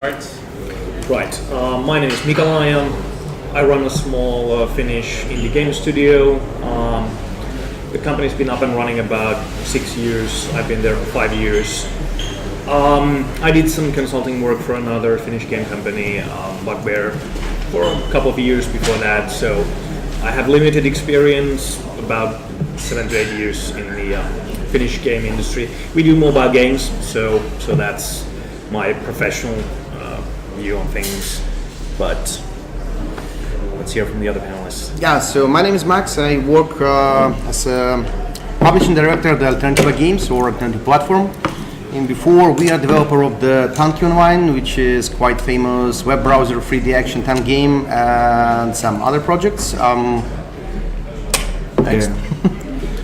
Right. My name is Mika. I run a small Finnish indie game studio. The company's been up and running about 6 years. I've been there for 5 years. I did some consulting work for another Finnish game company, Bugbear, for a couple of years before that. So I have limited experience, about 7 to 8 years in the Finnish game industry. We do mobile games, so that's my professional view on things. But let's hear from the other panelists. Yeah, so my name is Max. I work as a publishing director at the Alternativa games or Alternative platform. And before, we are developer of the Tank Online, which is quite famous web browser 3D action tank game, and some other projects. Next.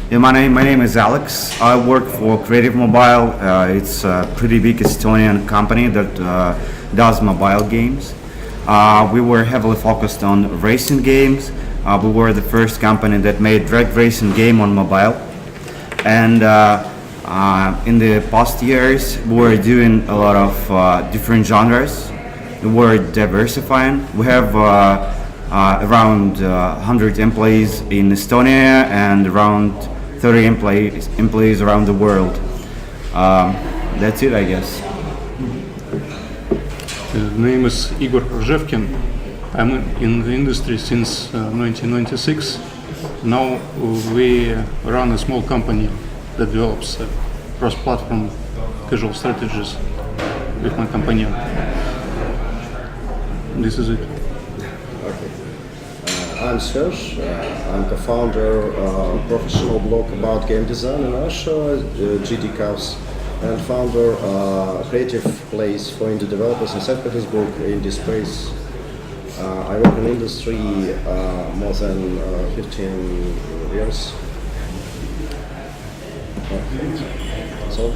Yeah, my name is Alex. I work for Creative Mobile. It's a pretty big Estonian company that does mobile games. We were heavily focused on racing games. We were the first company that made drag racing game on mobile. And in the past years, we were doing a lot of different genres. We were diversifying. We have around 100 employees in Estonia and around 30 employees around the world. That's it, I guess. The name is Igor Rzhevkin. I'm in the industry since 1996. Now we run a small company that develops cross-platform casual strategies with my company. This is it. Okay. I'm Serge. I'm co-founder of a professional blog about game design in Russia, GD Caves, and founder creative place for indie developers in St. Petersburg, Indie Space. I work in industry more than 15 years. So.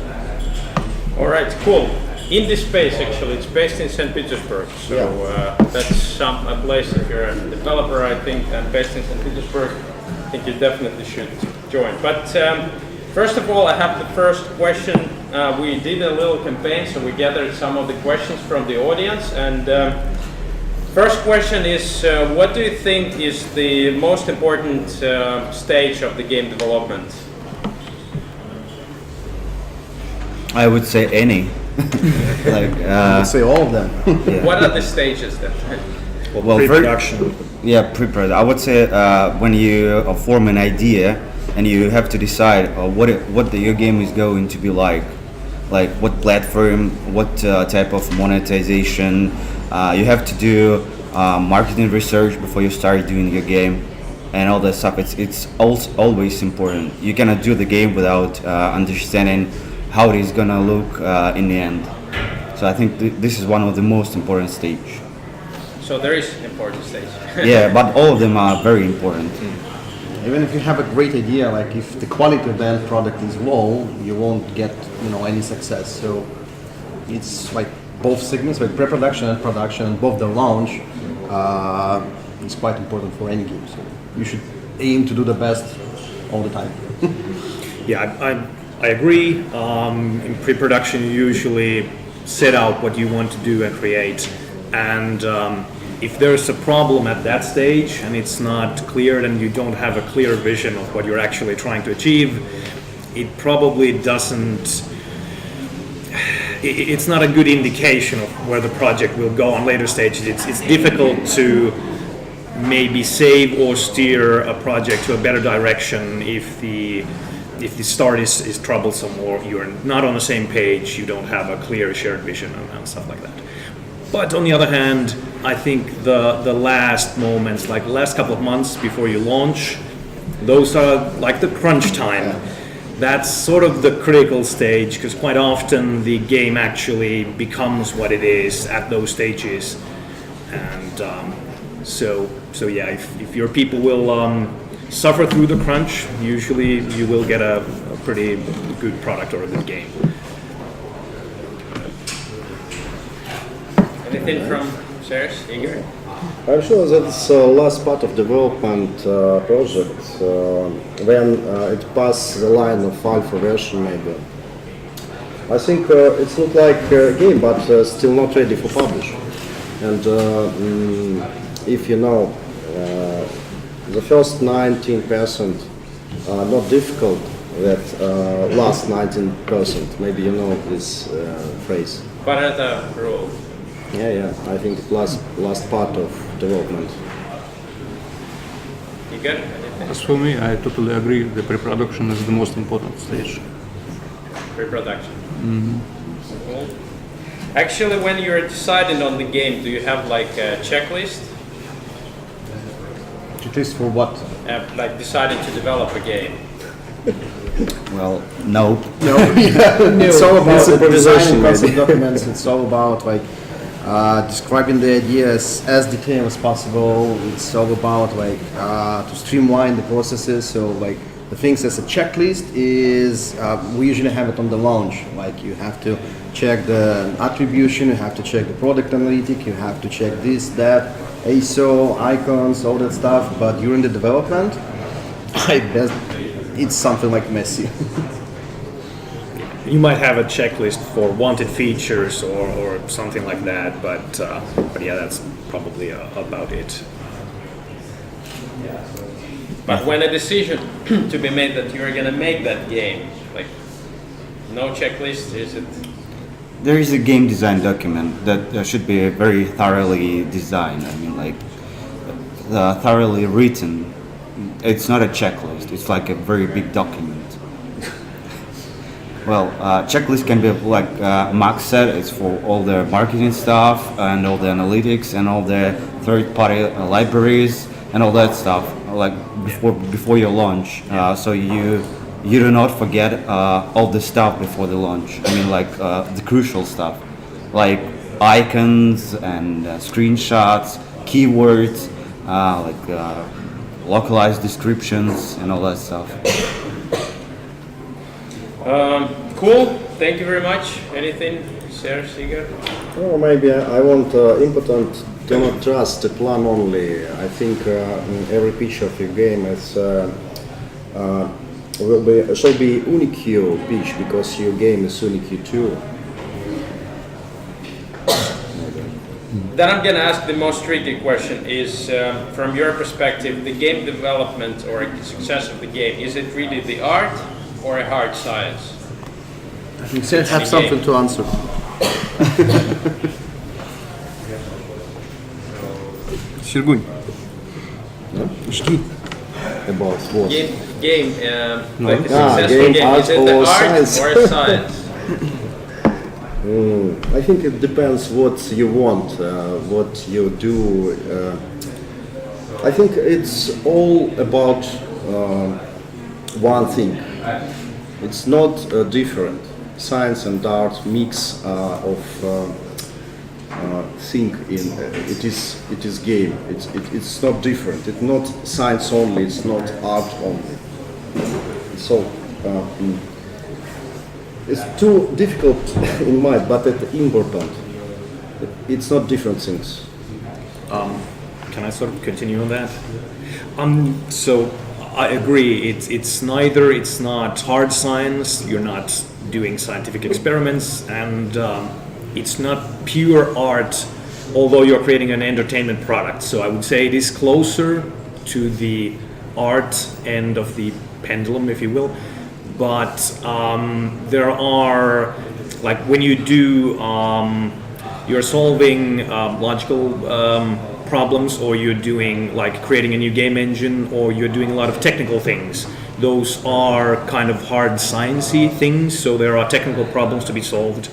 All right, cool. Indie Space, actually, it's based in St. Petersburg. So that's a place, if you're a developer, I think, and based in St. Petersburg, I think you definitely should join. But first of all, I have the first question. We did a little campaign, so we gathered some of the questions from the audience. And first question is, what do you think is the most important stage of the game development? I would say any. I would say all of them. Yeah. What are the stages then? Well, pre-production. Pre-production. I would say when you form an idea and you have to decide what your game is going to be like what platform, what type of monetization. You have to do marketing research before you start doing your game, and all that stuff. It's always important. You cannot do the game without understanding how it is gonna look in the end. So I think this is one of the most important stage. So there is an important stage. Yeah, but all of them are very important. Even if you have a great idea, like if the quality of the end product is low, you won't get any success. So it's like both segments, like pre-production and production, both the launch is quite important for any game. So you should aim to do the best all the time. Yeah, I agree. In pre-production, you usually set out what you want to do and create. And if there's a problem at that stage and it's not clear, then you don't have a clear vision of what you're actually trying to achieve, it probably doesn't... It's not a good indication of where the project will go on later stages. It's difficult to maybe save or steer a project to a better direction if the start is troublesome or you're not on the same page, you don't have a clear shared vision and stuff like that. But on the other hand, I think the last moments, like the last couple of months before you launch, those are like the crunch time. That's sort of the critical stage, because quite often the game actually becomes what it is at those stages. And so yeah, if your people will suffer through the crunch, usually you will get a pretty good product or a good game. Anything from Serge, Igor? I'm sure that's the last part of development project when it passes the line of alpha version maybe. I think it's not like a game, but still not ready for publish. And if you know, the first 19% are not difficult. That last 19%, maybe you know this phrase. Pareto rule. Yeah. I think it last part of development. Igor? As for me, I totally agree. The pre-production is the most important stage. Pre-production. Cool. Actually, when you're deciding on the game, do you have like a checklist? Checklist for what? Like deciding to develop a game? Well, no. No, it's all about the Supervision, design concept maybe. documents. It's all about like describing the ideas as detailed as possible. It's all about like to streamline the processes. So like the things as a checklist is we usually have it on the launch. Like you have to check the attribution, you have to check the product analytic, you have to check this, that, ISO, icons, all that stuff. But during the development, I bet it's something like messy. You might have a checklist for wanted features or something like that, but yeah, that's probably about it. But when a decision to be made that you're gonna make that game, like no checklist, is it? There is a game design document that should be very thoroughly designed. I mean, like thoroughly written. It's not a checklist. It's like a very big document. Well, checklist can be like Max said. It's for all the marketing stuff and all the analytics and all the third-party libraries and all that stuff. Like before your launch, so you do not forget all the stuff before the launch. I mean, like the crucial stuff, like icons and screenshots, keywords, localized descriptions and all that stuff. Cool. Thank you very much. Anything, Serge, Igor? Or maybe I want important. Do not trust the plan only. I think in every pitch of your game shall be unique pitch because your game is unique too. Then I'm gonna ask the most tricky question: is from your perspective, the game development or success of the game, is it really the art or a hard science? I think Serge have something to answer. Serguny. About what? Game, like a successful game, game, art is it the or art science? or a science? I think it depends what you want, what you do. I think it's all about one thing. It's not different. Science and art mix of thing in it is game. It's not different. It's not science only. It's not art only. So it's too difficult in mind, but it's important. It's not different things. Can I sort of continue on that? So I agree. It's neither. It's not hard science. You're not doing scientific experiments, and it's not pure art. Although you're creating an entertainment product, so I would say it is closer to the art end of the pendulum, if you will. But there are, like when you do, you're solving logical problems, or you're doing like creating a new game engine, or you're doing a lot of technical things. Those are kind of hard sciencey things, so there are technical problems to be solved.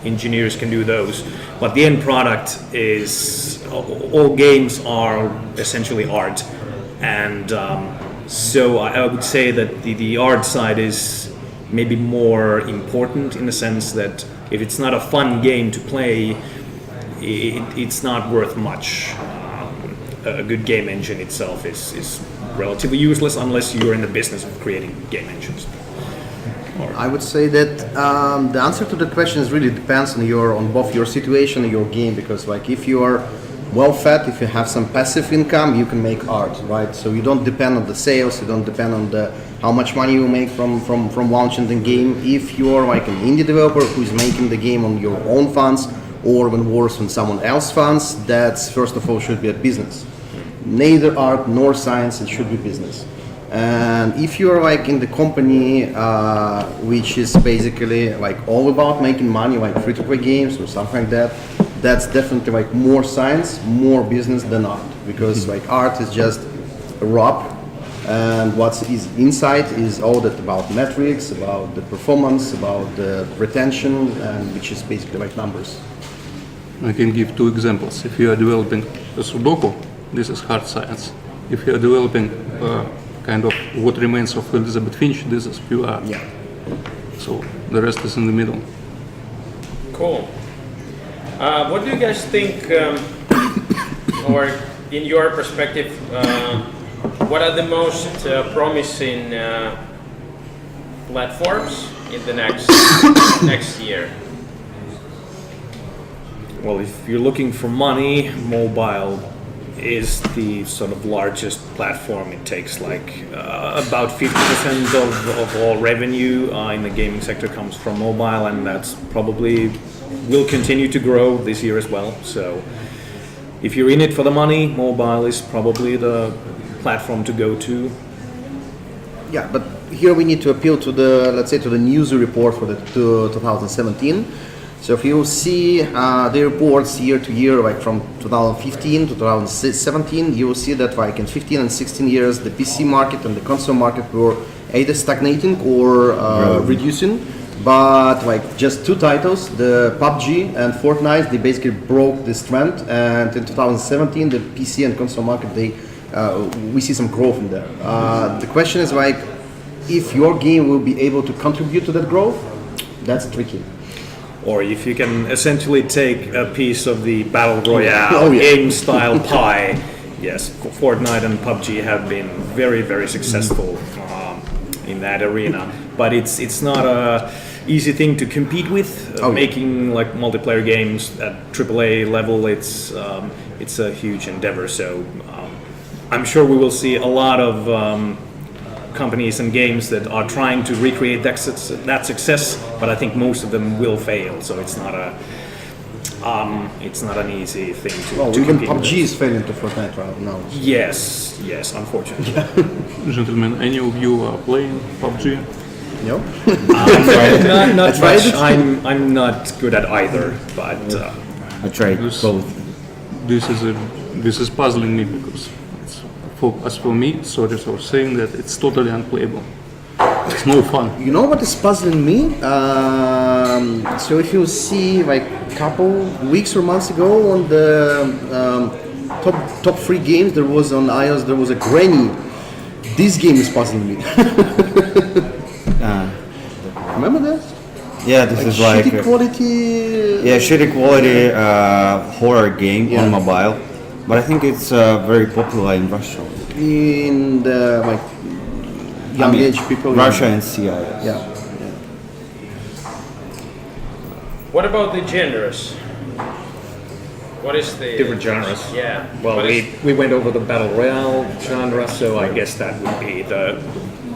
Engineers can do those, but the end product is, all games are essentially art, and so I would say that the art side is maybe more important in the sense that if it's not a fun game to play, it's not worth much. A good game engine itself is relatively useless unless you're in the business of creating game engines. I would say that the answer to the question is really depends on both your situation and your game, because like if you are well fed, if you have some passive income, you can make art, right? So you don't depend on the sales, you don't depend on how much money you make from launching the game. If you're like an indie developer who is making the game on your own funds, or even worse, on someone else's funds, that's first of all should be a business. Neither art nor science, it should be business. And if you're like in the company which is basically like all about making money, like free-to-play games or something like that, that's definitely like more science, more business than art, because like art is just a rub, and what is inside is all that about metrics, about the performance, about the retention, and which is basically like numbers. I can give two examples. If you are developing a Sudoku, this is hard science. If you are developing kind of What Remains of Elizabeth Finch, this is pure art. Yeah. So the rest is in the middle. Cool. What do you guys think, or in your perspective, what are the most promising platforms in the next year? Well, if you're looking for money, mobile is the sort of largest platform. It takes like about 50% of all revenue in the gaming sector comes from mobile, and that's probably will continue to grow this year as well. So if you're in it for the money, mobile is probably the platform to go to. Yeah, but here we need to appeal to the, let's say, to the news report for the 2017. So if you see the reports year to year, like from 2015 to 2017, you will see that like in 15 and 16 years, the PC market and the console market were either stagnating or reducing. But like just two titles, the PUBG and Fortnite, they basically broke this trend. And in 2017, the PC and console market, we see some growth in there. The question is like, if your game will be able to contribute to that growth, that's tricky. Or if you can essentially take a piece of the battle royale game style pie. Yes, Fortnite and PUBG have been very, very successful in that arena. But it's not a easy thing to compete with. Making like multiplayer games at AAA level, it's a huge endeavor. So I'm sure we will see a lot of companies and games that are trying to recreate that success, but I think most of them will fail. So it's not an easy thing to even compete PUBG with. is failing to Fortnite right now. Yes, unfortunately. Gentlemen, any of you are playing PUBG? No? Not much. I'm not good at either, but I tried both. This is puzzling me because as for me, Serge was saying that it's totally unplayable. It's no fun. You know what is puzzling me? So if you see like a couple weeks or months ago on the top 3 games, there was on iOS, there was a Granny. This game is puzzling me. Remember that? Yeah, this is like shitty quality. shitty quality horror game on mobile. But I think it's very popular in Russia. In the like young age people. Russia and CIS. Yeah. What about the genres? What is the different genres. Yeah. Well, we went over the battle royale genre, so I guess that would be the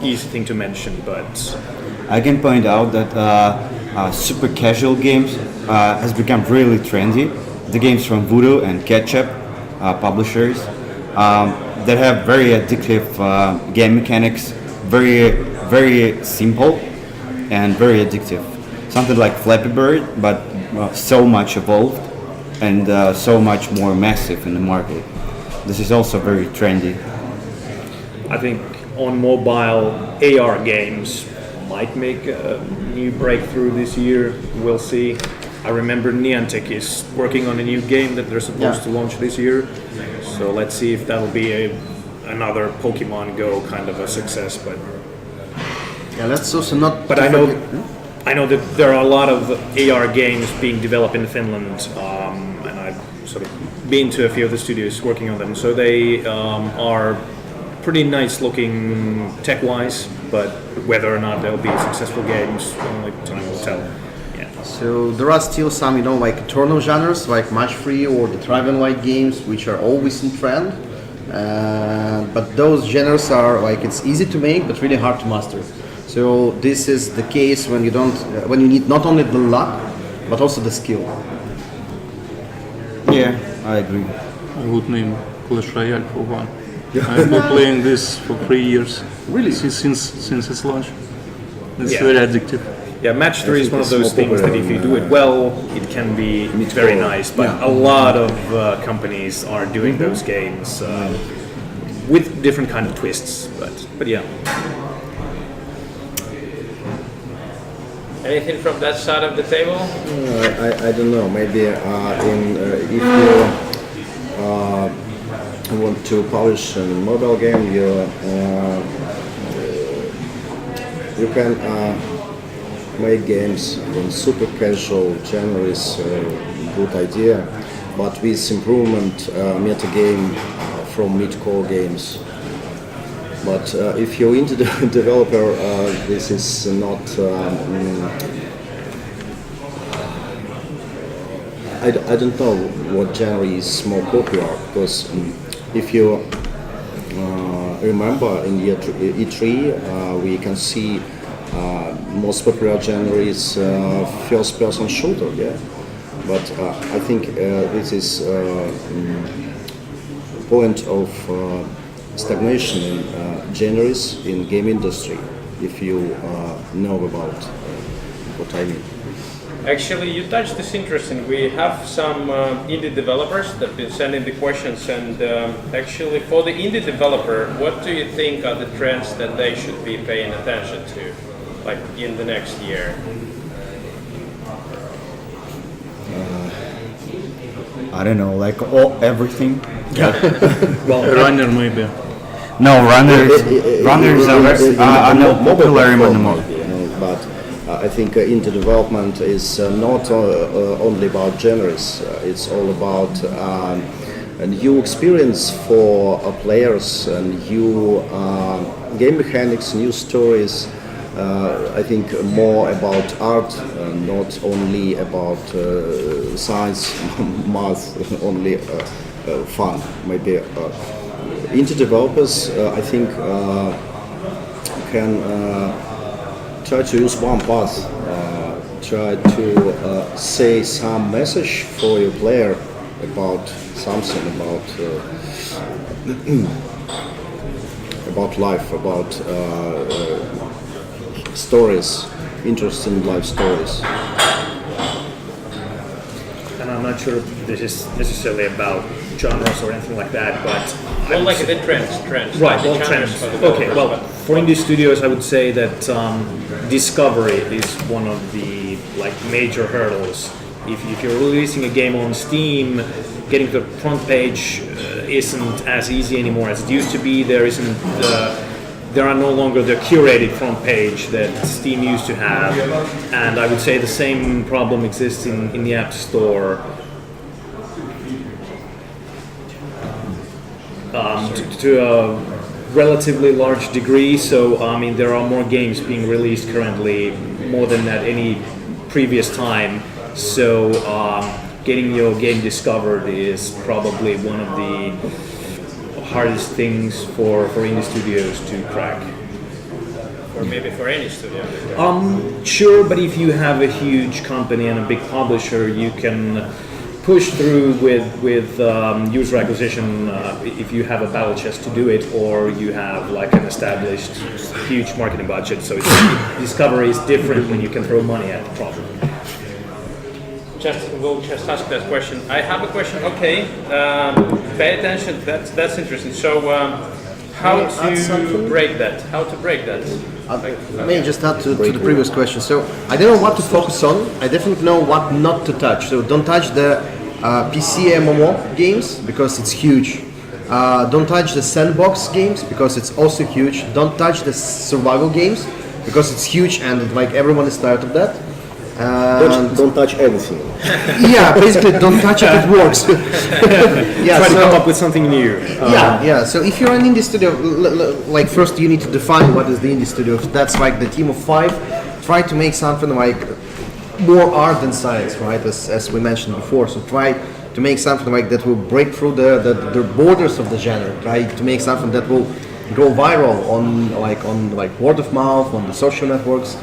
easy thing to mention. But I can point out that super casual games has become really trendy. The games from Voodoo and Ketchup publishers that have very addictive game mechanics, very simple and very addictive. Something like Flappy Bird, but so much evolved and so much more massive in the market. This is also very trendy. I think on mobile, AR games might make a new breakthrough this year. We'll see. I remember Niantic is working on a new game that they're supposed to launch this year. So let's see if that'll be another Pokemon Go kind of a success. But let's also not. But I know that there are a lot of AR games being developed in Finland, and I've sort of been to a few of the studios working on them. So they are pretty nice looking tech-wise, but whether or not they'll be successful games, only time will tell. Yeah. So there are still some, like eternal genres, like match free or the drive and light games, which are always in trend. But those genres are like it's easy to make, but really hard to master. So this is the case when when you need not only the luck, but also the skill. Yeah, I agree. I would name Clash Royale for one. I've been playing this for 3 years. Really? Since its launch. It's Yeah. very addictive. Yeah, match 3 is think one of it's those more things that popular if you in, do it well, it can be very nice. But a lot of companies are doing those games with different kind of twists. But yeah. Anything from that side of the table? I don't know. Maybe if you want to publish a mobile game, you can make games in super casual genre is a good idea, but with improvement meta game from mid-core games. But if you're into the developer, this is not. I don't know what genre is more popular because if you remember in year E3, we can see most popular genre is first-person shooter. Yeah, but I think this is point of stagnation in genres in game industry, if you know about what I mean. Actually, you touched this interesting. We have some indie developers that have been sending the questions, and actually for the indie developer, what do you think are the trends that they should be paying attention to, like in the next year? I don't know, like everything. Runner maybe. No, runners are not popular anymore. But I think indie development is not only about genres. It's all about a new experience for players, and new game mechanics, new stories. I think more about art, not only about science, math, only fun. Maybe indie developers, I think, can try to use one path, try to say some message for your player about something, about life, about stories, interesting life stories. And I'm not sure if this is necessarily about genres or anything like that, but Well, like the trends. right, like the well, genres trends. for the Okay, well, developers, for indie studios, I would say that discovery is one of the major hurdles. If you're releasing a game on Steam, getting to the front page isn't as easy anymore as it used to be. There are no longer the curated front page that Steam used to have, and I would say the same problem exists in the App Store. To a relatively large degree, so I mean there are more games being released currently, more than at any previous time. So getting your game discovered is probably one of the hardest things for indie studios to crack. or maybe for any studio. Sure, but if you have a huge company and a big publisher, you can push through with user acquisition if you have a battle chest to do it, or you have like an established huge marketing budget. So discovery is different when you can throw money at the problem. We'll just ask that question. I have a question. Okay, pay attention. That's interesting. So, how to break that? How to break that? May I just add to the previous question? So I don't know what to focus on. I definitely know what not to touch. So don't touch the PC MMO games because it's huge. Don't touch the sandbox games because it's also huge. Don't touch the survival games because it's huge and like everyone is tired of that. Don't touch anything. Yeah, basically don't touch it. It works. Yeah, Try to so- come up with something new. Yeah. So if you're an indie studio, like first you need to define what is the indie studio. If that's like the team of 5, try to make something like more art than science, right? As we mentioned before. So try to make something like that will break through the borders of the genre. Try to make something that will go viral on word of mouth, on the social networks.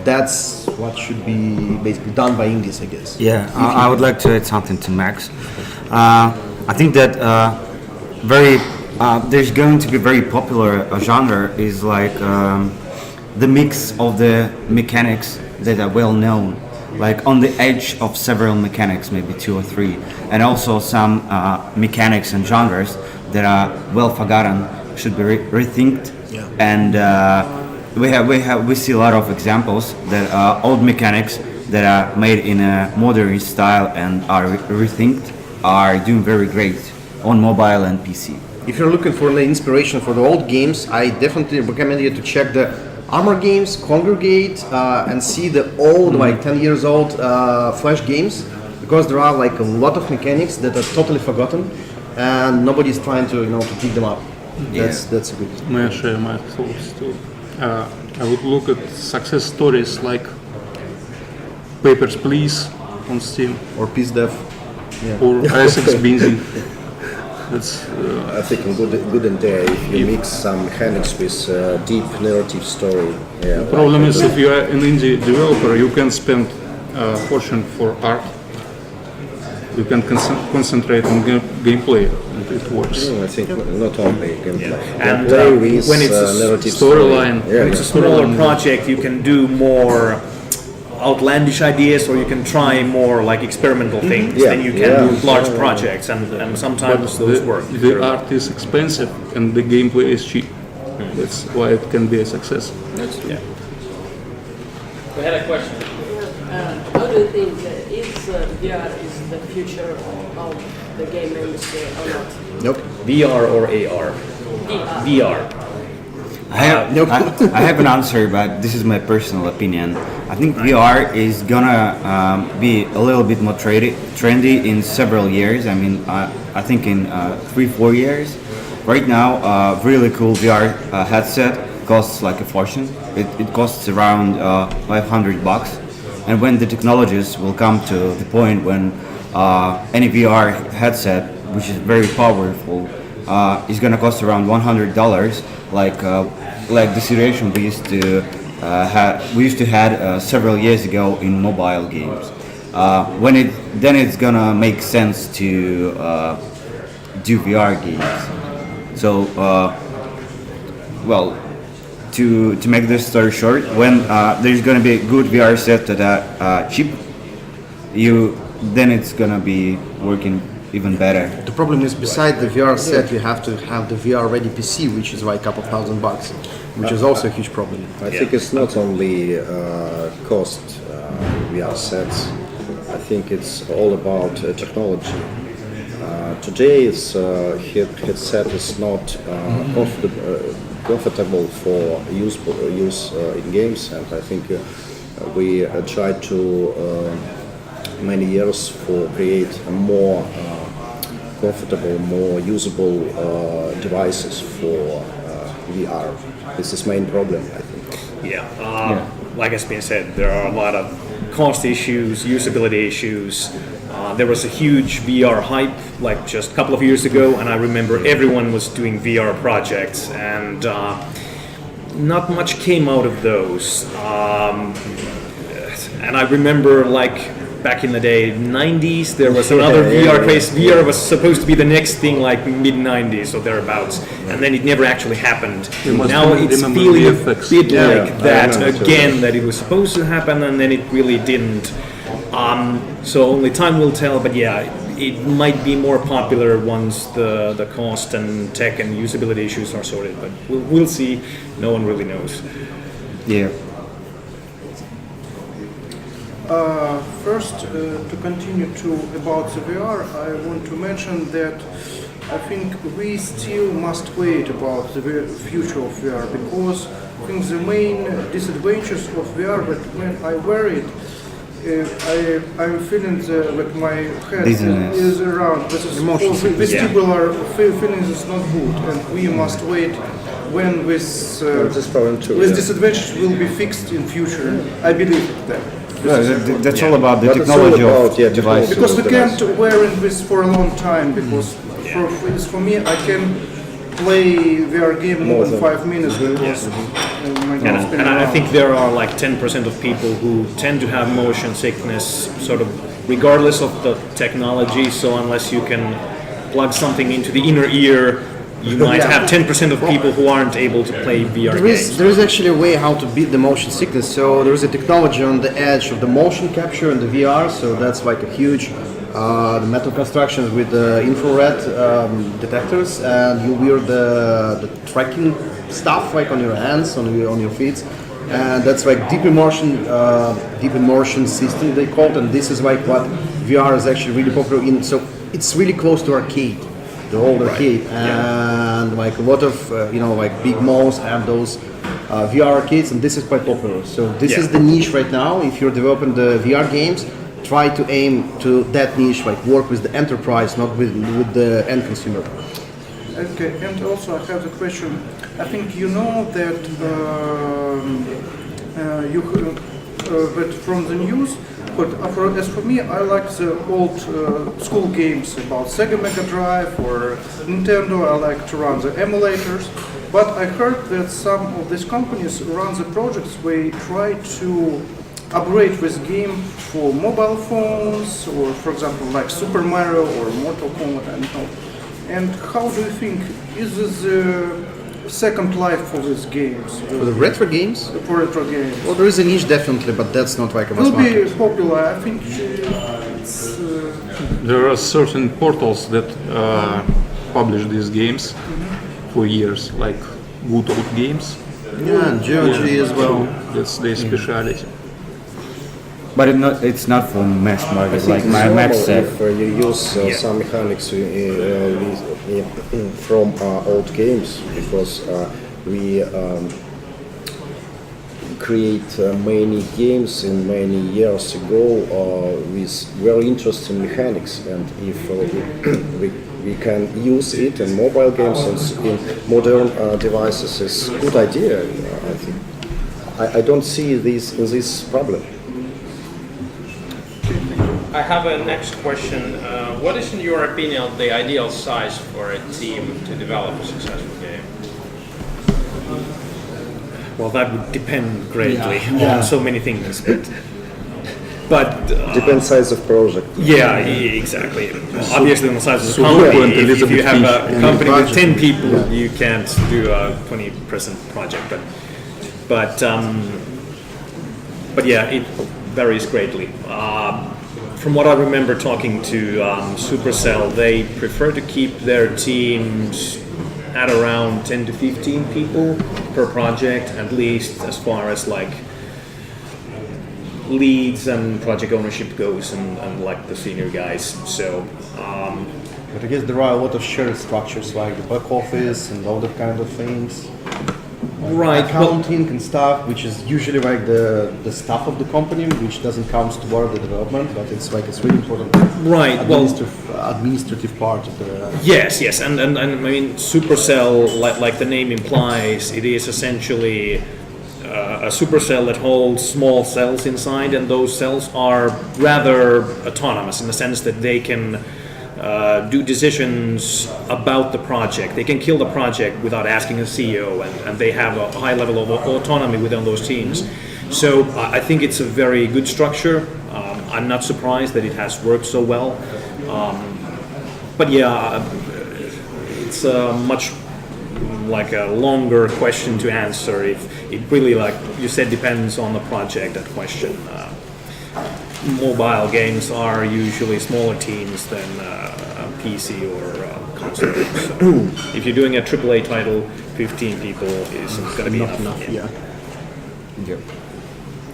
That's what should be basically done by indies, I guess. Yeah, I would like to add something to Max. I think that there's going to be very popular genre is like the mix of the mechanics that are well known, like on the edge of several mechanics, maybe 2 or 3, and also some mechanics and genres that are well forgotten should be rethinked. Yeah. And we see a lot of examples that are old mechanics that are made in a modern style and are rethinked are doing very great on mobile and PC. If you're looking for the inspiration for the old games, I definitely recommend you to check the Armor games, Congregate, and see the old, like 10 years old Flash games, because there are like a lot of mechanics that are totally forgotten, and nobody's trying to to pick them up. That's a good. May I share my thoughts too? I would look at success stories like Papers, Please on Steam Or Peace Dev. or Isaac's Benzene. That's I think in good and there, if you mix some mechanics with deep narrative story. Yeah, the problem is if you are an indie developer, you can spend a fortune for art. You can concentrate on gameplay, and it works. I think not only gameplay. And Gameplay with when it's a narrative storyline, story. When it's a smaller project, you can do more outlandish ideas, or you can try more like experimental things Yeah. than you can Yeah. do large projects, and sometimes those work. The art is expensive and the gameplay is cheap. That's why it can be a success. We had a question. How do you think VR is the future of the game industry or not? Nope. VR or AR? VR. I have an answer, but this is my personal opinion. I think VR is gonna be a little bit more trendy in several years. I mean, I think in 3-4 years. Right now, really cool VR headset costs like a fortune. It costs around $500. And when the technologies will come to the point when any VR headset, which is very powerful, is gonna cost around $100, like the situation we used to had several years ago in mobile games. Then it's gonna make sense to do VR games. So, to make this story short, when there's gonna be a good VR set that are cheap, then it's gonna be working even better. The problem is, beside the VR set, you have to have the VR ready PC, which is like a couple $1,000, which is also a huge problem. I think it's not only cost VR sets. I think it's all about technology. Today's headset is not comfortable for use in games, and I think we tried to many years for create a more comfortable, more usable devices for VR. This is main problem, I think. Like has been said, there are a lot of cost issues, usability issues. There was a huge VR hype like just a couple of years ago, and I remember everyone was doing VR projects, and not much came out of those. And I remember like back in the day, 90s, there was another VR craze. VR was supposed to be the next thing, like mid-90s or thereabouts, and then it never actually happened. Now it's feeling a bit like that again, that it was supposed to happen and then it really didn't. So only time will tell, but yeah, it might be more popular once the cost and tech and usability issues are sorted, but we'll see. No one really knows. Yeah. First, to continue about the VR, I want to mention that I think we still must wait about the future of VR, because I think the main disadvantages of VR, that when I wear it, I'm feeling like my head is around. This is vestibular feeling is not good, and we must wait when this disadvantage will be fixed in future. I believe that. That's all about the But it's technology all about, of yeah, device. technology. Because we Device. can't wear in this for a long time, because for me, I can play VR game more than 5 minutes because my game is And I think there are like 10% of people who tend to have motion sickness, sort of regardless of the technology. So unless you can plug something into the inner ear, you might have 10% of people who aren't able to play VR games. There is actually a way how to beat the motion sickness. So there is a technology on the edge of the motion capture in the VR. So that's like a huge the metal constructions with the infrared detectors, and you wear the tracking stuff like on your hands, on your feet, and that's like deep immersion system they call it. And this is like what VR is actually really popular in. So it's really close to arcade. The old arcade, and like a lot of like big malls have those VR arcades, and this is quite popular. So this is the niche right now. If you're developing the VR games, try to aim to that niche, like work with the enterprise, not with the end consumer. Okay, and also I have a question. I think you know that that from the news. But as for me, I like the old school games about Sega Mega Drive or Nintendo. I like to run the emulators. But I heard that some of these companies run the projects where they try to upgrade this game for mobile phones, or for example like Super Mario or Mortal Kombat, I don't know. And how do you think, is this second life for these games? For the retro games? For retro games. Well, there is a niche definitely, but that's not like a mass Will be market. popular. I think it's. There are certain portals that publish these games for years, like Good Old Games. Yeah, and GOG as well. That's their specialty. But it's not for mass I market, think like it's my normal Max said. if you use some mechanics from old games, because we create many games in many years ago with very interesting mechanics, and if we can use it in mobile games and in modern devices, it's a good idea. I think I don't see this problem. I have a next question. What is, in your opinion, the ideal size for a team to develop a successful game? Well, that would depend greatly on so many things, but Depends size of project. exactly. Obviously, on the size of the Sudoku company, and if you Elizabeth have a Finch. company with budget. 10 people, you can't do a 20-person project. But yeah, it varies greatly. From what I remember talking to Supercell, they prefer to keep their teams at around 10 to 15 people per project, at least as far as like leads and project ownership goes, and like the senior guys. So But I guess there are a lot of shared structures like the back office and all that kind of things. right, Accounting and stuff, which is usually like the staff of the company, which doesn't count toward the development, but it's really important right. Well, administrative part of the. yes, and I mean Supercell, like the name implies, it is essentially a supercell that holds small cells inside, and those cells are rather autonomous in the sense that they can do decisions about the project. They can kill the project without asking a CEO, and they have a high level of autonomy within those teams. So I think it's a very good structure. I'm not surprised that it has worked so well. But yeah, it's much like a longer question to answer. If it really, like you said, depends on the project. That question. Mobile games are usually smaller teams than PC or console. So if you're doing a AAA title, 15 people isn't going to be enough.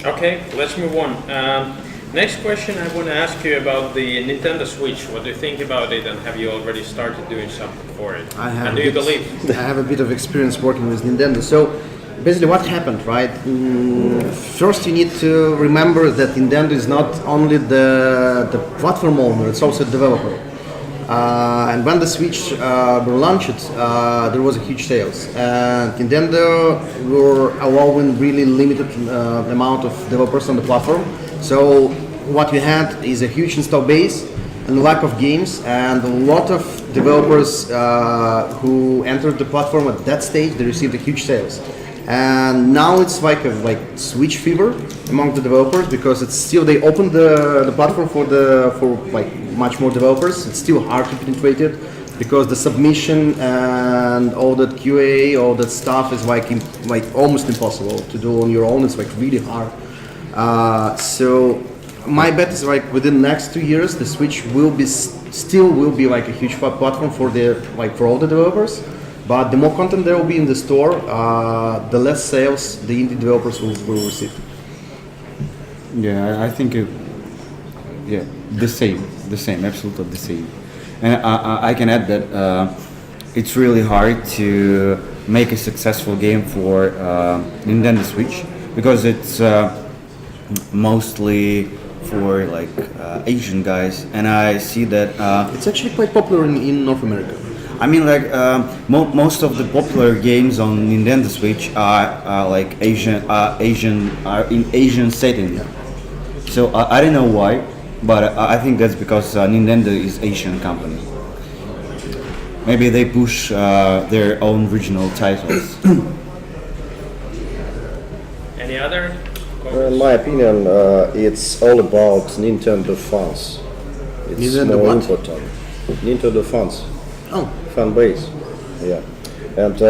Okay, let's move on. Next question, I want to ask you about the Nintendo Switch. What do you think about it, and have you already started doing something for it? And do you believe? I have a bit of experience working with Nintendo. So basically what happened, right? First you need to remember that Nintendo is not only the platform owner, it's also a developer. And when the Switch were launched, there was a huge sales. And Nintendo were allowing really limited amount of developers on the platform. So what we had is a huge install base and lack of games, and a lot of developers who entered the platform at that stage, they received a huge sales. And now it's like a switch fever among the developers, because it's still, they opened the platform for much more developers. It's still hard to penetrate it because the submission and all that QA, all that stuff is like almost impossible to do on your own. It's like really hard. So my bet is like within the next 2 years, the Switch will be still like a huge platform for for all the developers. But the more content there will be in the store, the less sales the indie developers will receive. Yeah, I think the same, absolutely the same. And I can add that it's really hard to make a successful game for Nintendo Switch, because it's mostly for Asian guys, and I see that It's actually quite popular in North America. I mean, most of the popular games on Nintendo Switch are like Asian are in Asian setting. So I don't know why, but I think that's because Nintendo is Asian company. Maybe they push their own regional titles. Any other In my opinion, it's all about Nintendo fans. It's Nintendo more what? important. Nintendo fans. Oh, Fan base, yeah. And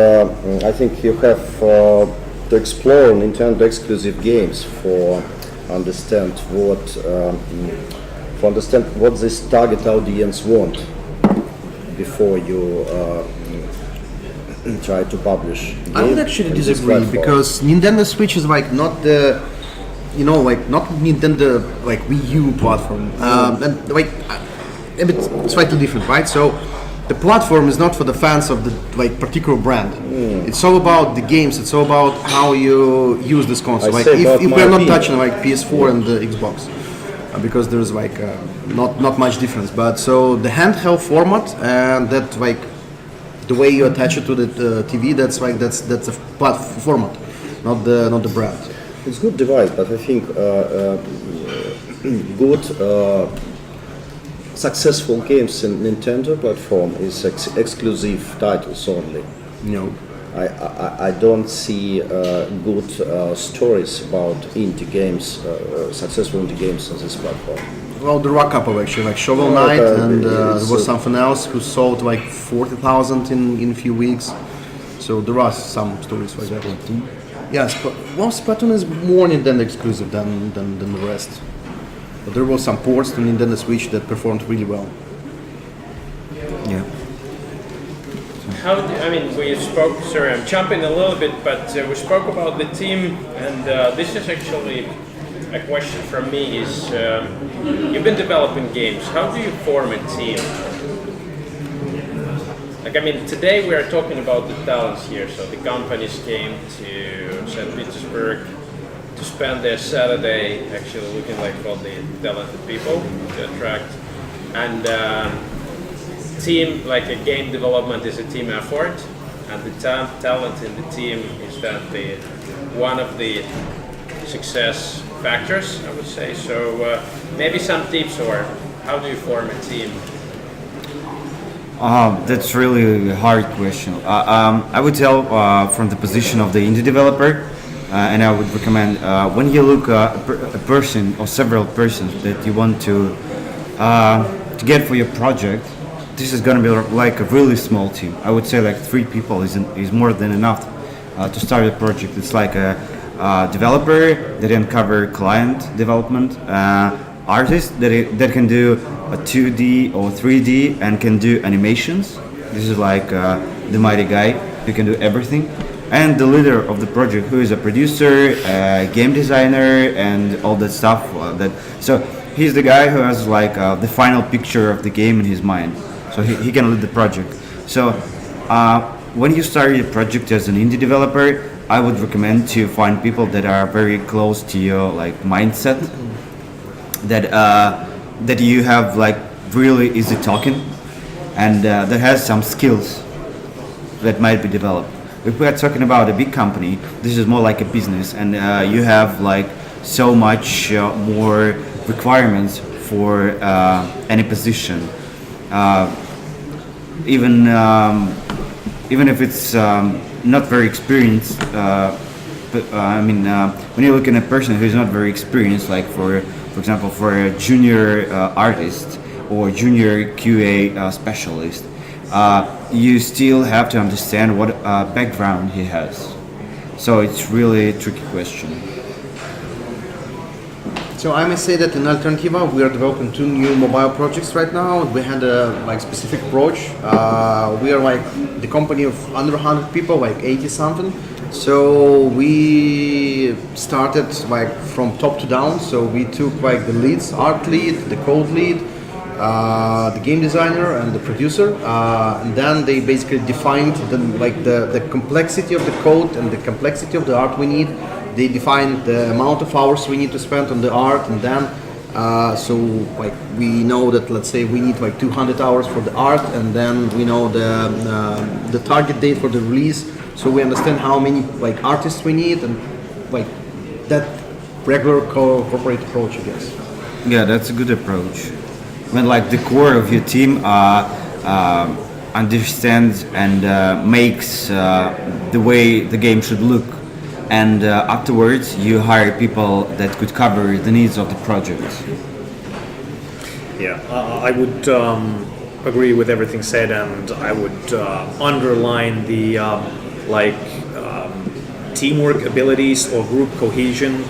I think you have to explore Nintendo exclusive games for understand what this target audience want before you try to publish. I would game actually on this disagree, platform. because Nintendo Switch is not the, not Nintendo Wii U platform, and a bit slightly different, right? So the platform is not for the fans of the particular brand. It's all about the games. It's all about how you use this console. I say about If my we're not opinion. touching PS4 and the Xbox, because there's not much difference. But so the handheld format and that the way you attach it to the TV, that's a format, not the brand. It's good device, but I think good successful games in Nintendo platform is exclusive titles only. I don't see good stories about indie games, successful indie games on this platform. Well, there were a couple actually, Shovel No, Knight, but and there it's, was something else who sold 40,000 in a few weeks. So there are some stories like that. Yes, but Splatoon is more Nintendo exclusive than the rest. But there were some ports to Nintendo Switch that performed really well. Yeah. we spoke, sorry, I'm jumping a little bit, but we spoke about the team, and this is actually a question from me is, you've been developing games, how do you form a team? Today we are talking about the talents here, so the companies came to St. Petersburg to spend their Saturday actually looking for the talented people to attract, and team, a game development is a team effort, and the talent in the team is that one of the success factors, I would say. So maybe some tips, or how do you form a team? That's really a hard question. I would tell from the position of the indie developer, and I would recommend when you look a person or several persons that you want to get for your project, this is going to be a really small team. I would say 3 people is more than enough to start a project. It's like a developer that can cover client development, artist that can do a 2D or 3D and can do animations. This is the mighty guy who can do everything. And the leader of the project, who is a producer, game designer, and all that stuff. So he's the guy who has the final picture of the game in his mind. So he can lead the project. So when you start your project as an indie developer, I would recommend to find people that are very close to your mindset, that you have really easy talking, and that has some skills that might be developed. If we are talking about a big company, this is more like a business, and you have so much more requirements for any position. Even if it's not very experienced, but when you look at a person who's not very experienced, like for example, for a junior artist or junior QA specialist, you still have to understand what background he has. So it's really a tricky question. So I may say that in Alternativa we are developing 2 new mobile projects right now. We had a specific approach. We are the company of under 100 people, 80 something. So we started from top to down. So we took the leads, art lead, the code lead, the game designer, and the producer. And then they basically defined the complexity of the code and the complexity of the art we need. They defined the amount of hours we need to spend on the art, and then we know that, let's say, we need 200 hours for the art, and then we know the target date for the release. So we understand how many artists we need, and that regular corporate approach, I guess. Yeah, that's a good approach. When the core of your team understands and makes the way the game should look, and afterwards you hire people that could cover the needs of the project. Yeah, I would agree with everything said, and I would underline the teamwork abilities or group cohesion,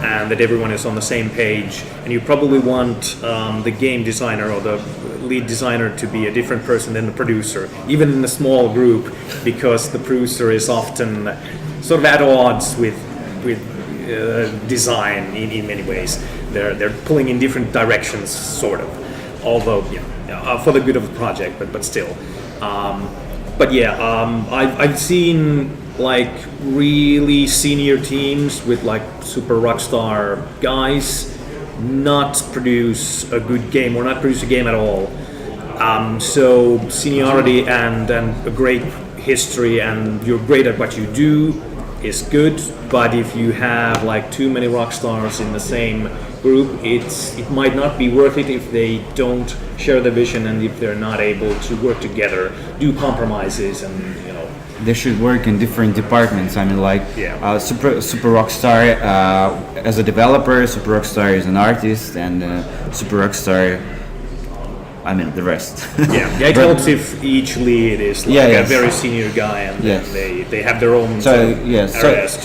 and that everyone is on the same page. And you probably want the game designer or the lead designer to be a different person than the producer, even in a small group, because the producer is often sort of at odds with design in many ways. They're pulling in different directions, sort of. Although, for the good of the project, but still. I've seen really senior teams with super rockstar guys not produce a good game or not produce a game at all. So seniority and a great history and you're great at what you do is good, but if you have too many rock stars in the same group, it might not be worth it if they don't share the vision and if they're not able to work together, do compromises, and they should work in different departments. Super Rockstar as a developer, Super Rockstar is an artist, and Super Rockstar, the rest. It helps if each lead is a very senior guy, and they have their own. So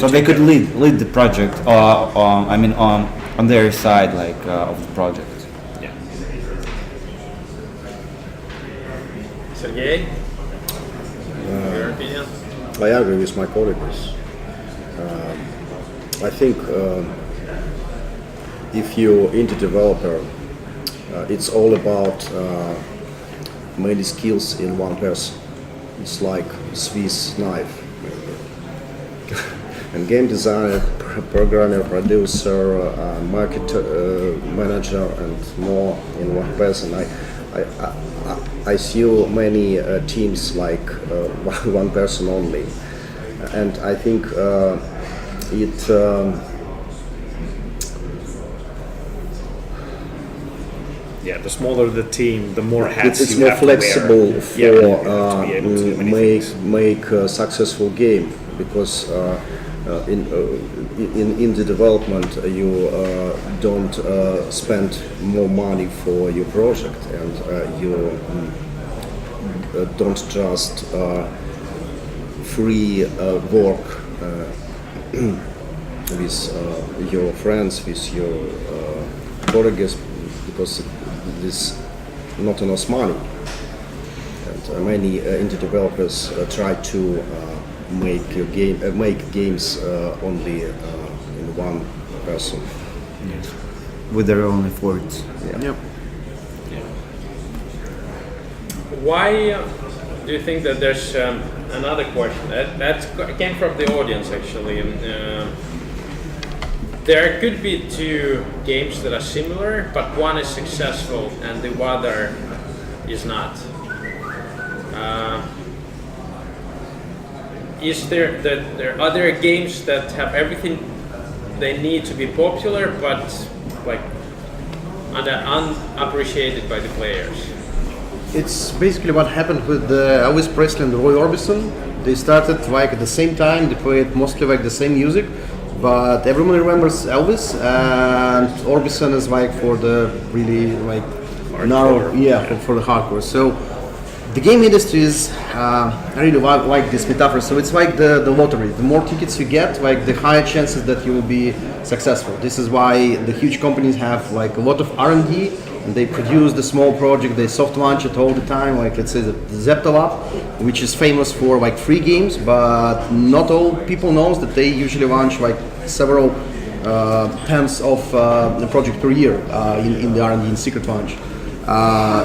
they could lead the project, on their side, of the project. Yeah. Sergey, your opinion? I agree with my colleagues. I think if you're indie developer, it's all about many skills in one person. It's like Swiss knife. And game designer, programmer, producer, market manager, and more in one person. I see many teams one person only, and I think the smaller the team, the more hats it's you more have flexible to wear. for make a successful game, because in the development you don't spend more money for your project, and you don't just free work with your friends, with your colleagues, because this not enough money. And many indie developers try to make games only in one person. Yes. With their own efforts. Yep. Why do you think that there's another question that came from the audience actually? There could be 2 games that are similar, but one is successful and the other is not. Is there other games that have everything they need to be popular, but like unappreciated by the players? It's basically what happened with Elvis Presley and Roy Orbison. They started like at the same time. They played mostly like the same music, but everyone remembers Elvis, and Orbison is like for the really like narrow, for the hardcore. So the game industry is, I really like this metaphor. So it's like the lottery. The more tickets you get, like the higher chances that you will be successful. This is why the huge companies have like a lot of R&D, and they produce the small project. They soft launch it all the time. Like let's say the Zeptolab, which is famous for like free games, but not all people knows that they usually launch like several tens of the project per year in the R&D in secret launch.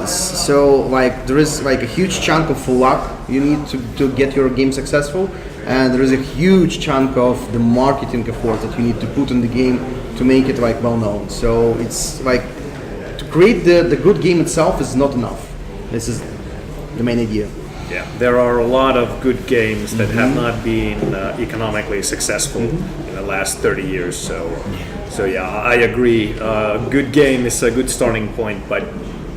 So like there is like a huge chunk of luck you need to get your game successful, and there is a huge chunk of the marketing effort that you need to put in the game to make it like well known. So it's like to create the good game itself is not enough. This is the main idea. Yeah, there are a lot of good games that have not been economically successful in the last 30 years. So yeah, I agree. Good game is a good starting point, but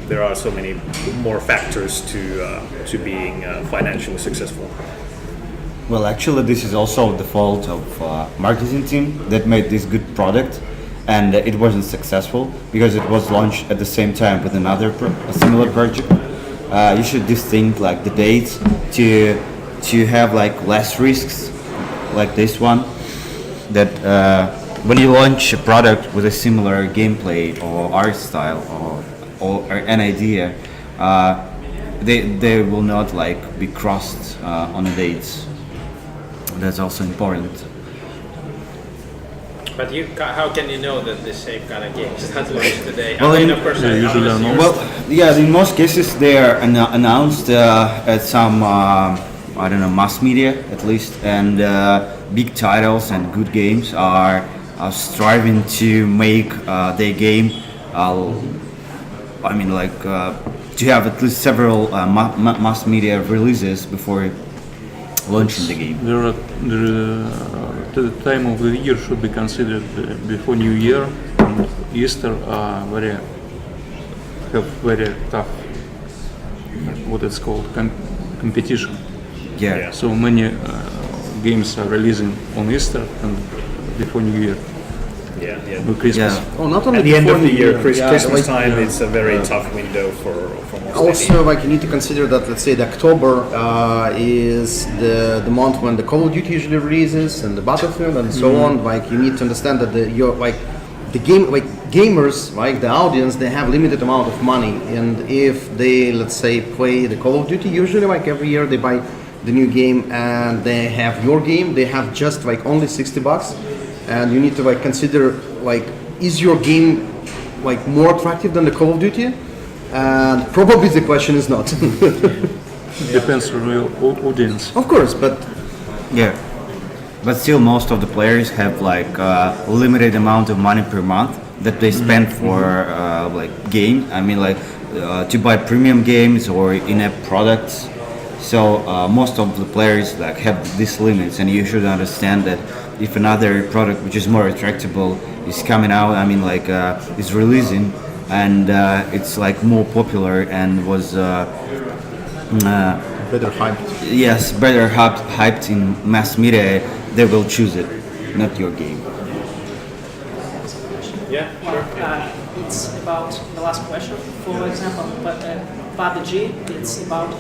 there are so many more factors to being financially successful. Well, actually, this is also the fault of marketing team that made this good product, and it wasn't successful because it was launched at the same time with a similar project. You should distinct like the dates to have like less risks, like this one. That when you launch a product with a similar gameplay or art style or an idea, they will not like be crossed on the dates. That's also important. But how can you know that the same kind of game is not launched today? Well, of course, usually obviously Well, yeah, in most cases they are announced at some mass media at least, and big titles and good games are striving to make their game. To have at least several mass media releases before launching the game. The time of the year should be considered before New Year and Easter are very tough. What it's called competition. Yeah. So many games are releasing on Easter and before New Year. Yeah. Christmas. Yeah. Oh, not only At the end of before the year, New Christmas like, time, it's a very tough window for most Also, like you need to consider that let's say the October is the month when the Call of Duty usually releases and the Battlefield and so on. Like you need to understand that the game like gamers, like the audience, they have limited amount of money, and if they let's say play the Call of Duty, usually like every year they buy the new game and they have your game, they have just like only $60, and you need to like consider like is your game like more attractive than the Call of Duty? And probably the question is not. Depends on your audience. Of course, but Yeah, but still most of the players have like limited amount of money per month that they spend for like game. I mean like to buy premium games or in-app products. So most of the players like have these limits, and you should understand that if another product which is more attractive is coming out, I mean like is releasing, and it's like more popular and was better hyped. yes, better hyped in mass media, they will choose it, not your game. Yeah, sure. It's about the last question. For example, PUBG, it's about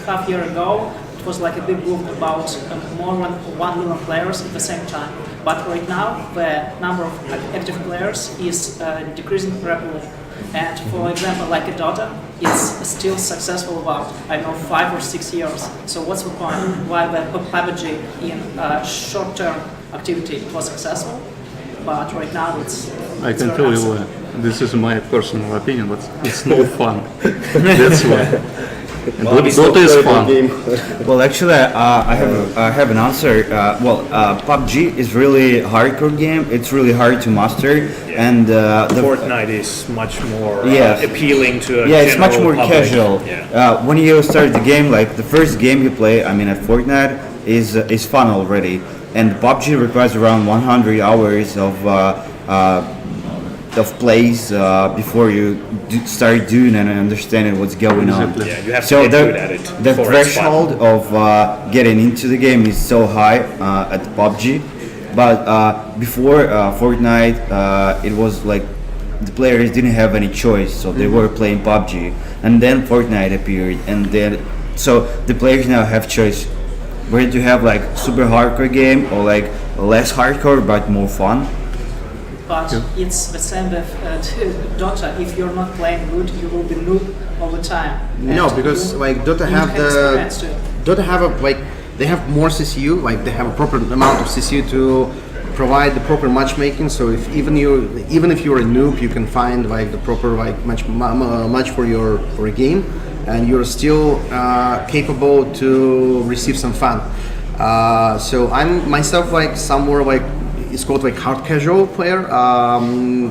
half year ago. It was like a big boom about more than 1 million players at the same time. But right now, the number of active players is decreasing rapidly. And for example, like a Dota, it's still successful about, 5 or 6 years. So what's the point? Why the PUBG in short-term activity was successful, but right now I can tell you why. This is my personal opinion, but it's no fun. That's why. Dota is fun. Well, actually, I have an answer. PUBG is really hardcore game. It's really hard to master, and Fortnite is much more Yes. appealing to a it's much general more public. casual. Yeah. When you start the game, like the first game you play, at Fortnite is fun already. and PUBG requires around 100 hours of plays before you start doing and understanding what's going on. Yeah, you have So to get good at it. the before it's fun. threshold of getting into the game is so high at PUBG, but before Fortnite, it was like the players didn't have any choice, so they were playing PUBG, and then Fortnite appeared, and then so the players now have choice whether to have like super hardcore game or like less hardcore but more fun. But it's the same with Dota. If you're not playing good, you will be noob all the time. No, And because you- like Dota you have can experience the too. Dota have a like they have more CCU, like they have a proper amount of CCU to provide the proper matchmaking. So if even if you're a noob, you can find like the proper like match for a game, and you're still capable to receive some fun. So I'm myself like somewhere like it's called like hard casual player,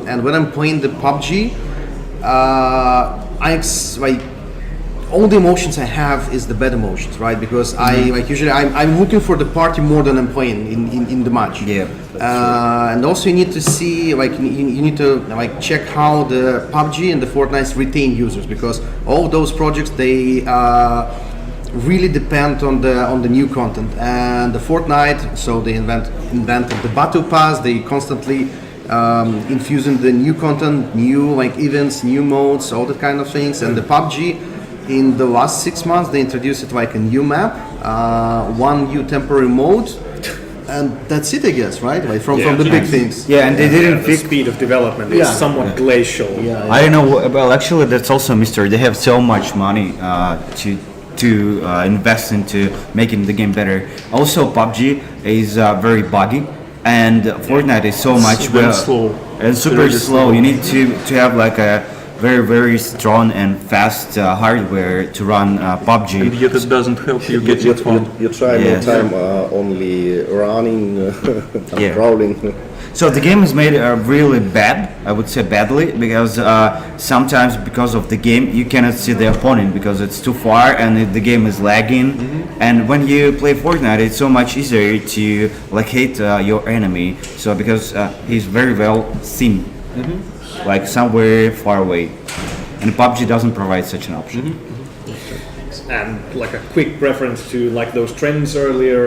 and when I'm playing the PUBG, like all the emotions I have is the bad emotions, right? Because I like usually I'm looking for the party more than I'm playing in the match. Yeah. And also you need to see like you need to like check how the PUBG and the Fortnite retain users, because all those projects they really depend on the new content. And the Fortnite, so they invented the Battle Pass. They constantly infusing the new content, new like events, new modes, all that kind of things. And the PUBG, in the last 6 months, they introduced it like a new map, one new temporary mode, and that's it, I guess, right? Like from the big things. Yeah, and they didn't The fix. speed of development is Yeah. somewhat glacial. Yeah. I don't know. Well, actually, that's also a mystery. They have so much money to invest into making the game better. Also, PUBG is very buggy, and Fortnite is so much very slow. and super Really slow. slow. You need to have like a very strong and fast hardware to run PUBG. And yet it doesn't help you get it fun. You try Yeah. more time only running, Yeah. crawling. So the game is made really bad, I would say badly, because sometimes because of the game you cannot see the opponent because it's too far and the game is lagging. And when you play Fortnite, it's so much easier to like hit your enemy. So because he's very well seen, like somewhere far away, and PUBG doesn't provide such an option. And like a quick reference to like those trends earlier,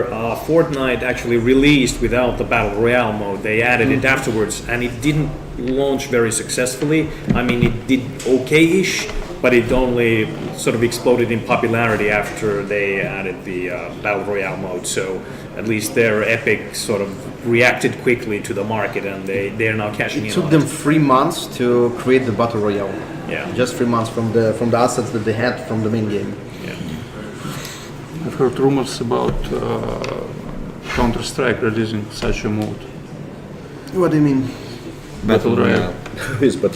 Fortnite actually released without the Battle Royale mode. They added it afterwards, and it didn't launch very successfully. I mean, it did okay-ish, but it only sort of exploded in popularity after they added the Battle Royale mode. So at least their Epic sort of reacted quickly to the market, and they're now cashing It in took on them it. 3 months to create the Battle Royale. Yeah. Just 3 months from the assets that they had from the main game. I've heard rumors about Counter-Strike releasing such a mode. What do you mean? Battle Royale. Yes, but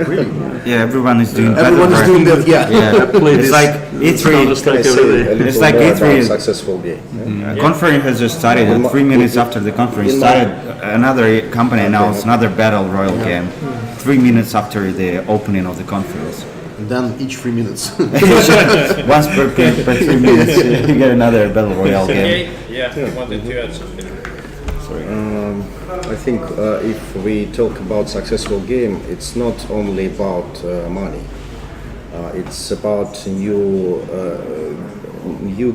Really? Yeah, everyone is doing. Everyone is Battle doing that. Yeah. Royale. Yeah, Play it's this like E3. Counter-Strike every day. It's like E3 E3. successful game. Conference has just started, and 3 minutes after the conference started, another company announced another Battle Royale game. 3 minutes after the opening of the conference. And then each 3 minutes. Once per 3 minutes, you get another Battle Royale game. Okay, yeah, you wanted to add something. I think if we talk about successful game, it's not only about money. It's about new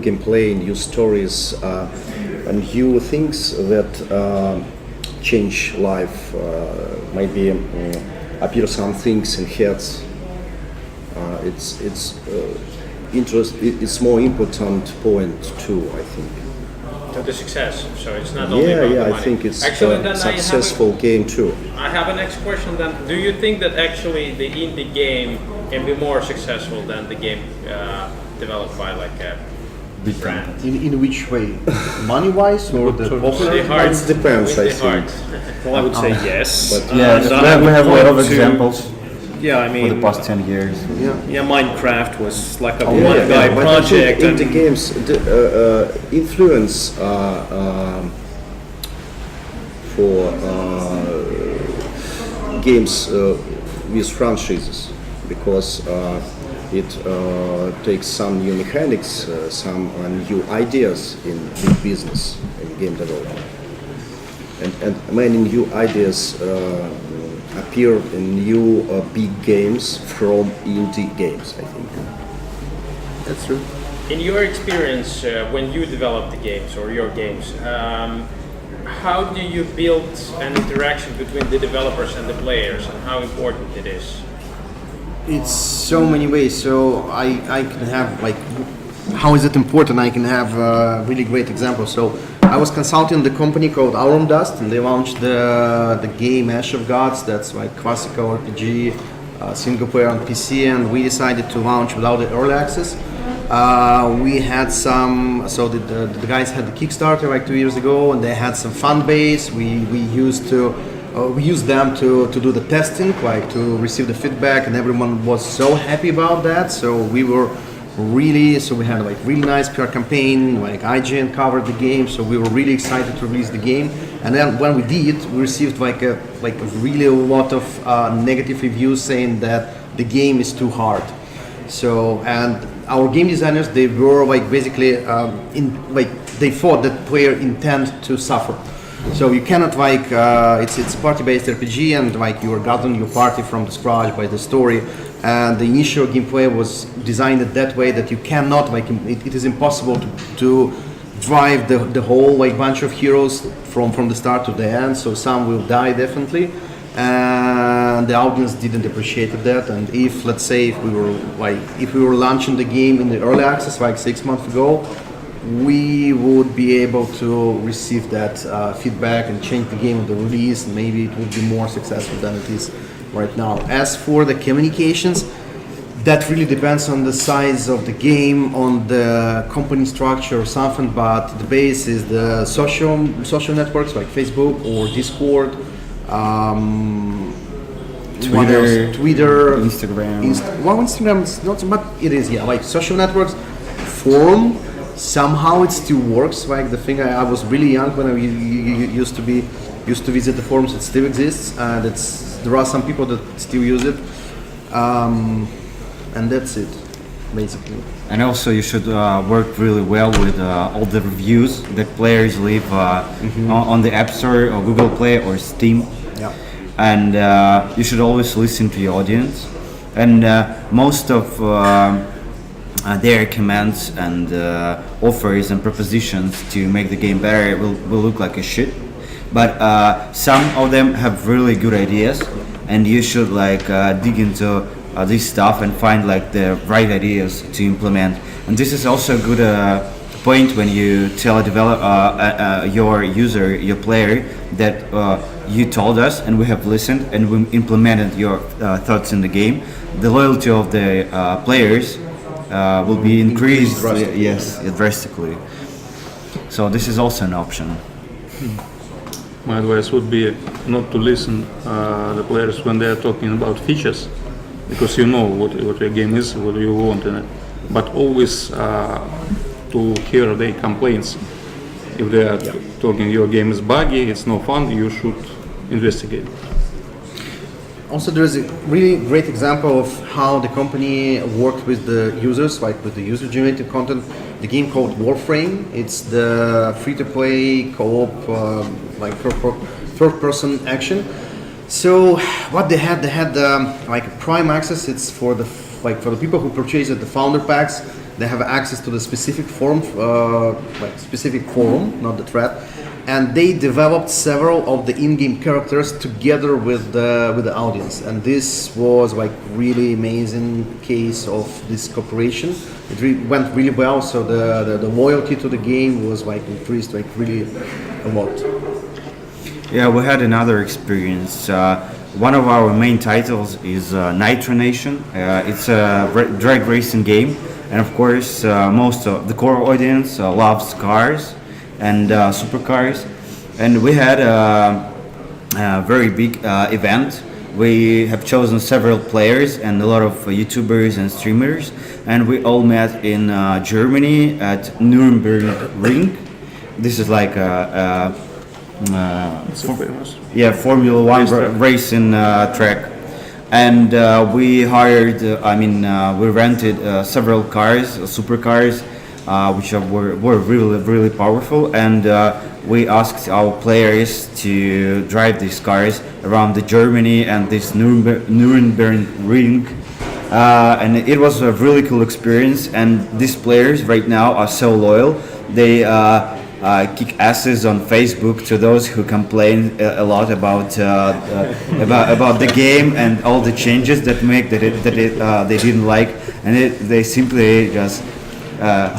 gameplay, new stories, and new things that change life. Maybe appear some things in heads. It's more important point too, I think. To the success, so it's not only about the Yeah, money. I think it's Actually, a then successful game too. I have a next question then. Do you think that actually the indie game can be more successful than the game developed by like a brand? in which way? Money-wise or the popular? The heart. It depends, with I the think. heart. Well, I would say yes. Yeah, And we I have a would lot of point to- examples Yeah, I for mean, the past 10 years. yeah, Minecraft was like a Yeah, one-guy but project. in the games influence for games with franchises, because it takes some new mechanics, some new ideas in big business in game development. and many new ideas appear in new big games from indie games, I think. That's true. In your experience, when you develop the games or your games, how do you build an interaction between the developers and the players, and how important it is? It's so many ways. So I can have like, how is it important? I can have a really great example. So I was consulting the company called Aurum Dust, and they launched the game Ash of Gods. That's like classical RPG, single player on PC, and we decided to launch without the early access. We had some, so the guys had the Kickstarter like 2 years ago, and they had some fan base. We used them to do the testing, like to receive the feedback, and everyone was so happy about that. So we were really, so we had like really nice PR campaign, like IGN covered the game, so we were really excited to release the game. And then when we did, we received like a really a lot of negative reviews saying that the game is too hard. So, and our game designers, they were like basically they thought that player intend to suffer. So you cannot like it's party-based RPG, and like you are governing your party from the scratch by the story. And the initial gameplay was designed that way that you cannot like it is impossible to drive the whole like bunch of heroes from the start to the end. So some will die definitely. And the audience didn't appreciate that. And if, let's say, if we were launching the game in the early access like 6 months ago, we would be able to receive that feedback and change the game of the release. And maybe it would be more successful than it is right now. As for the communications, that really depends on the size of the game, on the company structure or something. But the base is the social networks like Facebook or Discord. Twitter, Instagram. Instagram is not, but it is, yeah, like social networks, forum. Somehow it still works. Like the thing, I was really young when I used to visit the forums. It still exists, and there are some people that still use it, and that's it, basically. And also, you should work really well with all the reviews that players leave on the App Store or Google Play or Steam. Yeah. And you should always listen to your audience. And most of their comments and offers and propositions to make the game better will look like a shit. But some of them have really good ideas, and you should like dig into this stuff and find like the right ideas to implement. And this is also a good point when you tell your user, your player, that you told us and we have listened and we implemented your thoughts in the game. The loyalty of the players will be increased, drastically. So this is also an option. My advice would be not to listen the players when they are talking about features, because you know what your game is, what you want in it. But always to hear their complaints. If they are talking your game is buggy, it's no fun, you should investigate. Also, there is a really great example of how the company worked with the users, like with the user-generated content. The game called Warframe. It's the free-to-play co-op, like third-person action. So what they had like Prime access. It's for the people who purchase the founder packs. They have access to the specific forum, not the thread. And they developed several of the in-game characters together with the audience, and this was like really amazing case of this cooperation. It went really well, so the loyalty to the game was like increased like really a lot. Yeah, we had another experience. One of our main titles is Nitro Nation. It's a drag racing game, and of course, most of the core audience loves cars and supercars, and we had a very big event. We have chosen several players and a lot of YouTubers and streamers, and we all met in Germany at Nürburgring Ring. This is like Formula One racing track, and we hired. We rented several cars, supercars. were really powerful, and we asked our players to drive these cars around the Germany and this Nuremberg ring. And it was a really cool experience, and these players right now are so loyal. They kick asses on Facebook to those who complain a lot about the game and all the changes that they didn't like, and they simply just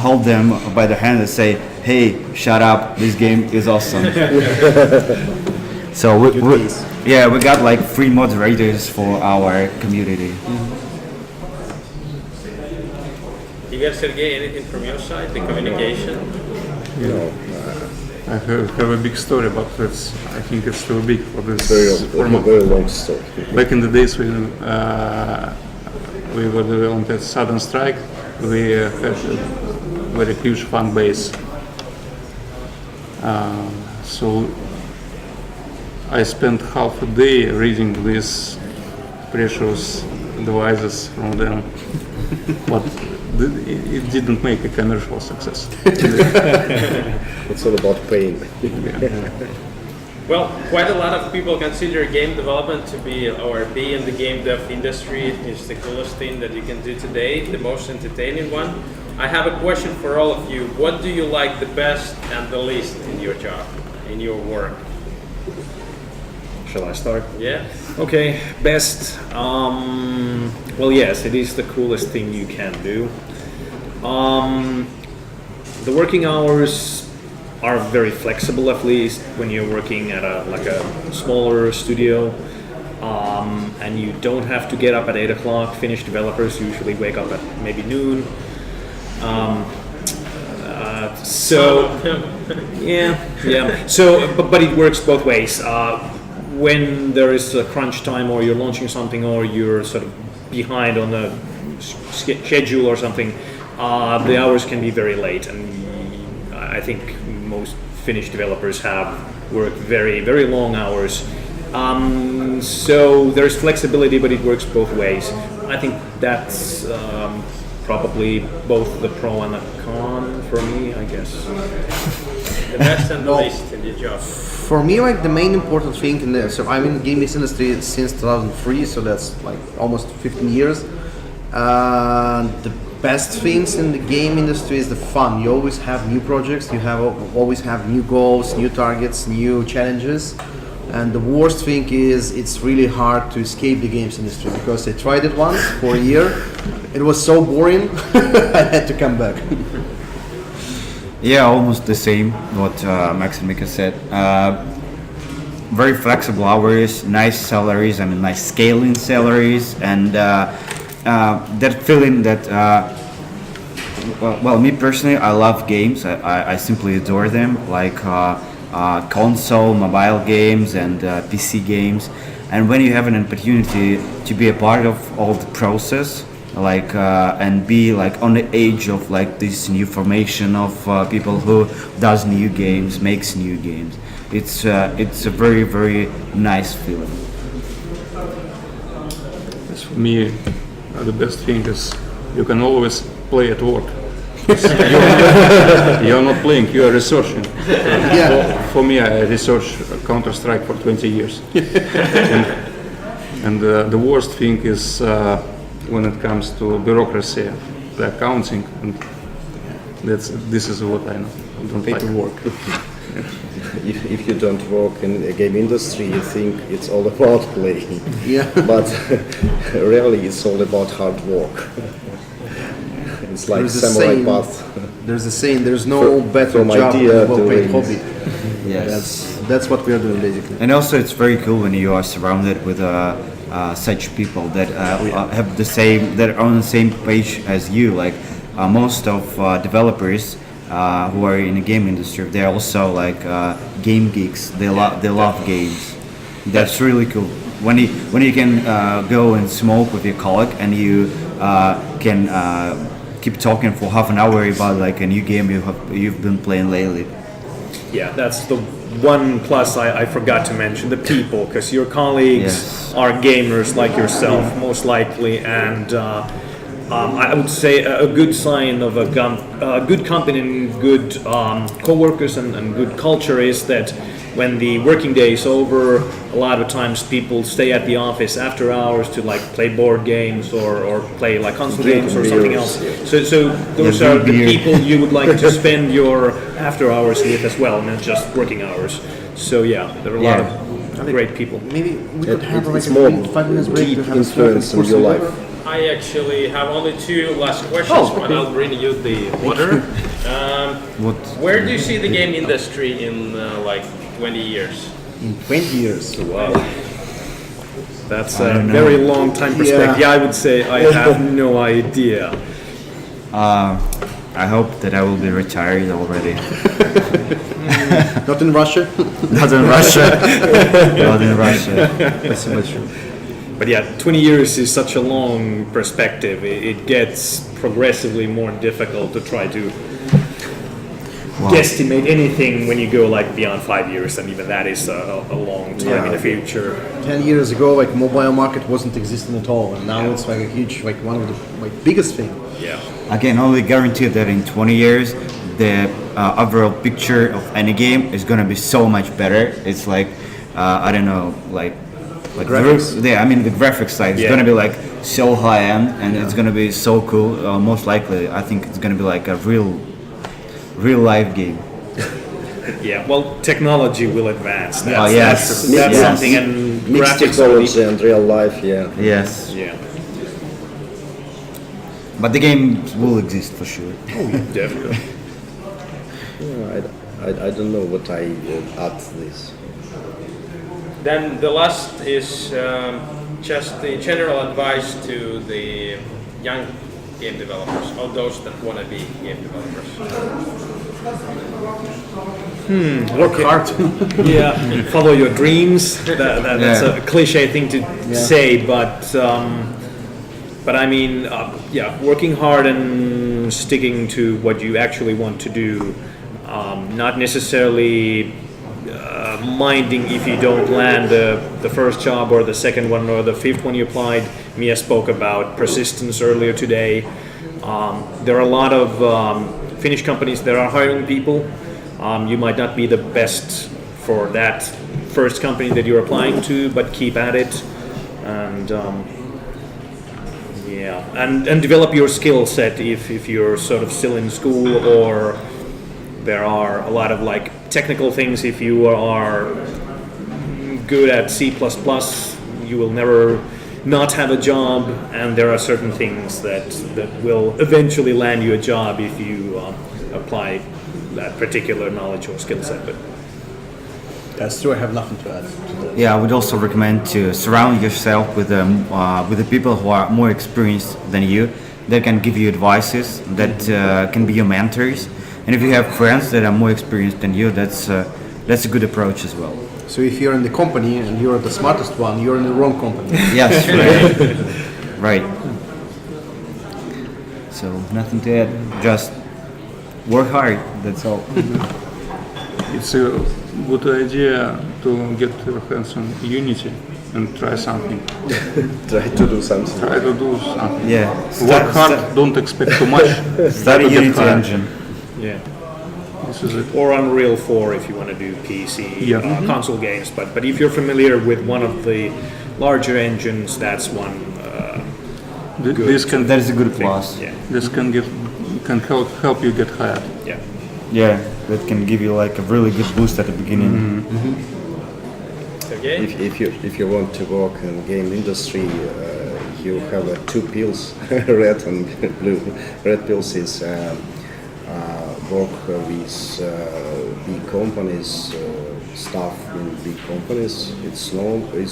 hold them by the hand and say, "Hey, shut up! This game is awesome." So we got like 3 moderators for our community. You guys, Sergey, anything from your side? The communication? I have a big story, but I think it's too big for this format. Very long story. Back in the days when we were developing at Sudden Strike, we had a very huge fan base. So I spent half a day reading these precious devices from them, but it didn't make a commercial success. It's all about pain. Well, quite a lot of people consider game development to be in the game dev industry is the coolest thing that you can do today, the most entertaining one. I have a question for all of you. What do you like the best and the least in your job, in your work? Shall I start? Yeah? Okay, best. Well, yes, it is the coolest thing you can do. The working hours are very flexible, at least when you're working at a smaller studio, and you don't have to get up at 8 o'clock. Finnish developers usually wake up at maybe noon. But it works both ways. When there is a crunch time, or you're launching something, or you're sort of behind on the schedule or something, the hours can be very late, and I think most Finnish developers have worked very, very long hours. So there's flexibility, but it works both ways. I think that's probably both the pro and the con for me, I guess. The best and the least in your job. For me, like the main important thing in so I'm in the game industry since 2003, so that's like almost 15 years. The best things in the game industry is the fun. You always have new projects, always have new goals, new targets, new challenges. And the worst thing is it's really hard to escape the games industry, because I tried it once for a year. It was so boring, I had to come back. Yeah, almost the same what Maxim and Mika said. Very flexible hours, nice salaries, nice scaling salaries, and that feeling that, well, me personally, I love games. I simply adore them, like console, mobile games, and PC games. And when you have an opportunity to be a part of all the process, and be on the edge of this new formation of people who does new games, makes new games, it's a very, very nice feeling. As for me, the best thing is you can always play at work. You're not playing, you are researching. For me, I researched Counter-Strike for 20 years. and the worst thing is when it comes to bureaucracy, the accounting, and this is what I don't like. Paperwork. If you don't work in the game industry, you think it's all about playing. Yeah. But really, it's all about hard work. It's like samurai path. There's a saying: "There's no better job than a well-paid hobby." Yes. That's what we are doing basically. And also, it's very cool when you are surrounded with such people that have that are on the same page as you. Most of developers who are in the game industry, they're also game geeks. They love games. That's really cool. When you can go and smoke with your colleague, and you can keep talking for half an hour about a new game you've been playing lately. Yeah, that's the one plus I forgot to mention, the people, because your colleagues are gamers like yourself, most likely, and I would say a good sign of a good company and good co-workers and good culture is that when the working day is over, a lot of times people stay at the office after hours to like play board games or play like console games or something else. So those are the people you would like to spend your after hours with as well, not just working hours. So yeah, there are a lot of great people. Maybe we could have like it's a more 5 minutes break deep to have a smoke influence in and your pour some life. water. I actually have only 2 last questions, but I'll bring you the water. Where do you see the game industry in like 20 years? In 20 years. Wow. That's a very long time perspective. Yeah, I would say I have no idea. I hope that I will be retired already. Not in Russia. Not in Russia. Not in Russia. That's so much. But yeah, 20 years is such a long perspective. It gets progressively more difficult to try to guesstimate anything when you go like beyond 5 years, and even that is a long time in the future. 10 years ago, like mobile market wasn't existing at all, and now it's like a huge, like one of the biggest thing. Yeah. I can only guarantee that in 20 years, the overall picture of any game is gonna be so much better. It's like, I don't know, like graphics. I mean the graphics side is gonna be like so high end, and it's gonna be so cool. Most likely, I think it's gonna be like a real life game. Yeah, well, technology will advance. Yes. That's Yes. something, and Mixed graphics technology and real life, yeah. Yes, Yeah, but the games will exist for sure. definitely. I don't know what I add to this. Then the last is just the general advice to the young game developers, or those that want to be game developers. Work hard. Yeah, follow your dreams. That's a cliche thing to say, but I mean, working hard and sticking to what you actually want to do, not necessarily minding if you don't land the first job or the second one or the fifth one you applied. Mia spoke about persistence earlier today. There are a lot of Finnish companies that are hiring people. You might not be the best for that first company that you're applying to, but keep at it, and and develop your skill set if you're sort of still in school, or there are a lot of like technical things. If you are good at C++, you will never not have a job, and there are certain things that will eventually land you a job if you apply that particular knowledge or skill set. But That's true. I have nothing to add. Yeah, I would also recommend to surround yourself with the people who are more experienced than you, that can give you advices, that can be your mentors. And if you have friends that are more experienced than you, that's a good approach as well. So if you're in the company and you're the smartest one, you're in the wrong company. Yes, right. Right. So nothing to add. Just work hard. That's all. It's a good idea to get your hands on Unity and try something. Try to do something. Try to do something. Yeah. Work hard, don't expect too much. Study to get Unity hired. engine. yeah, This is it. or Unreal 4 if you want to do PC console games. But if you're familiar with one of the larger engines, that's one. This can That is a good plus. Yeah, this can help you get hired. yeah. Yeah, that can give you like a really good boost at the beginning. Okay. If you want to work in game industry, you have two pills, red and blue. Red pills is work with big companies, staff in big companies. It's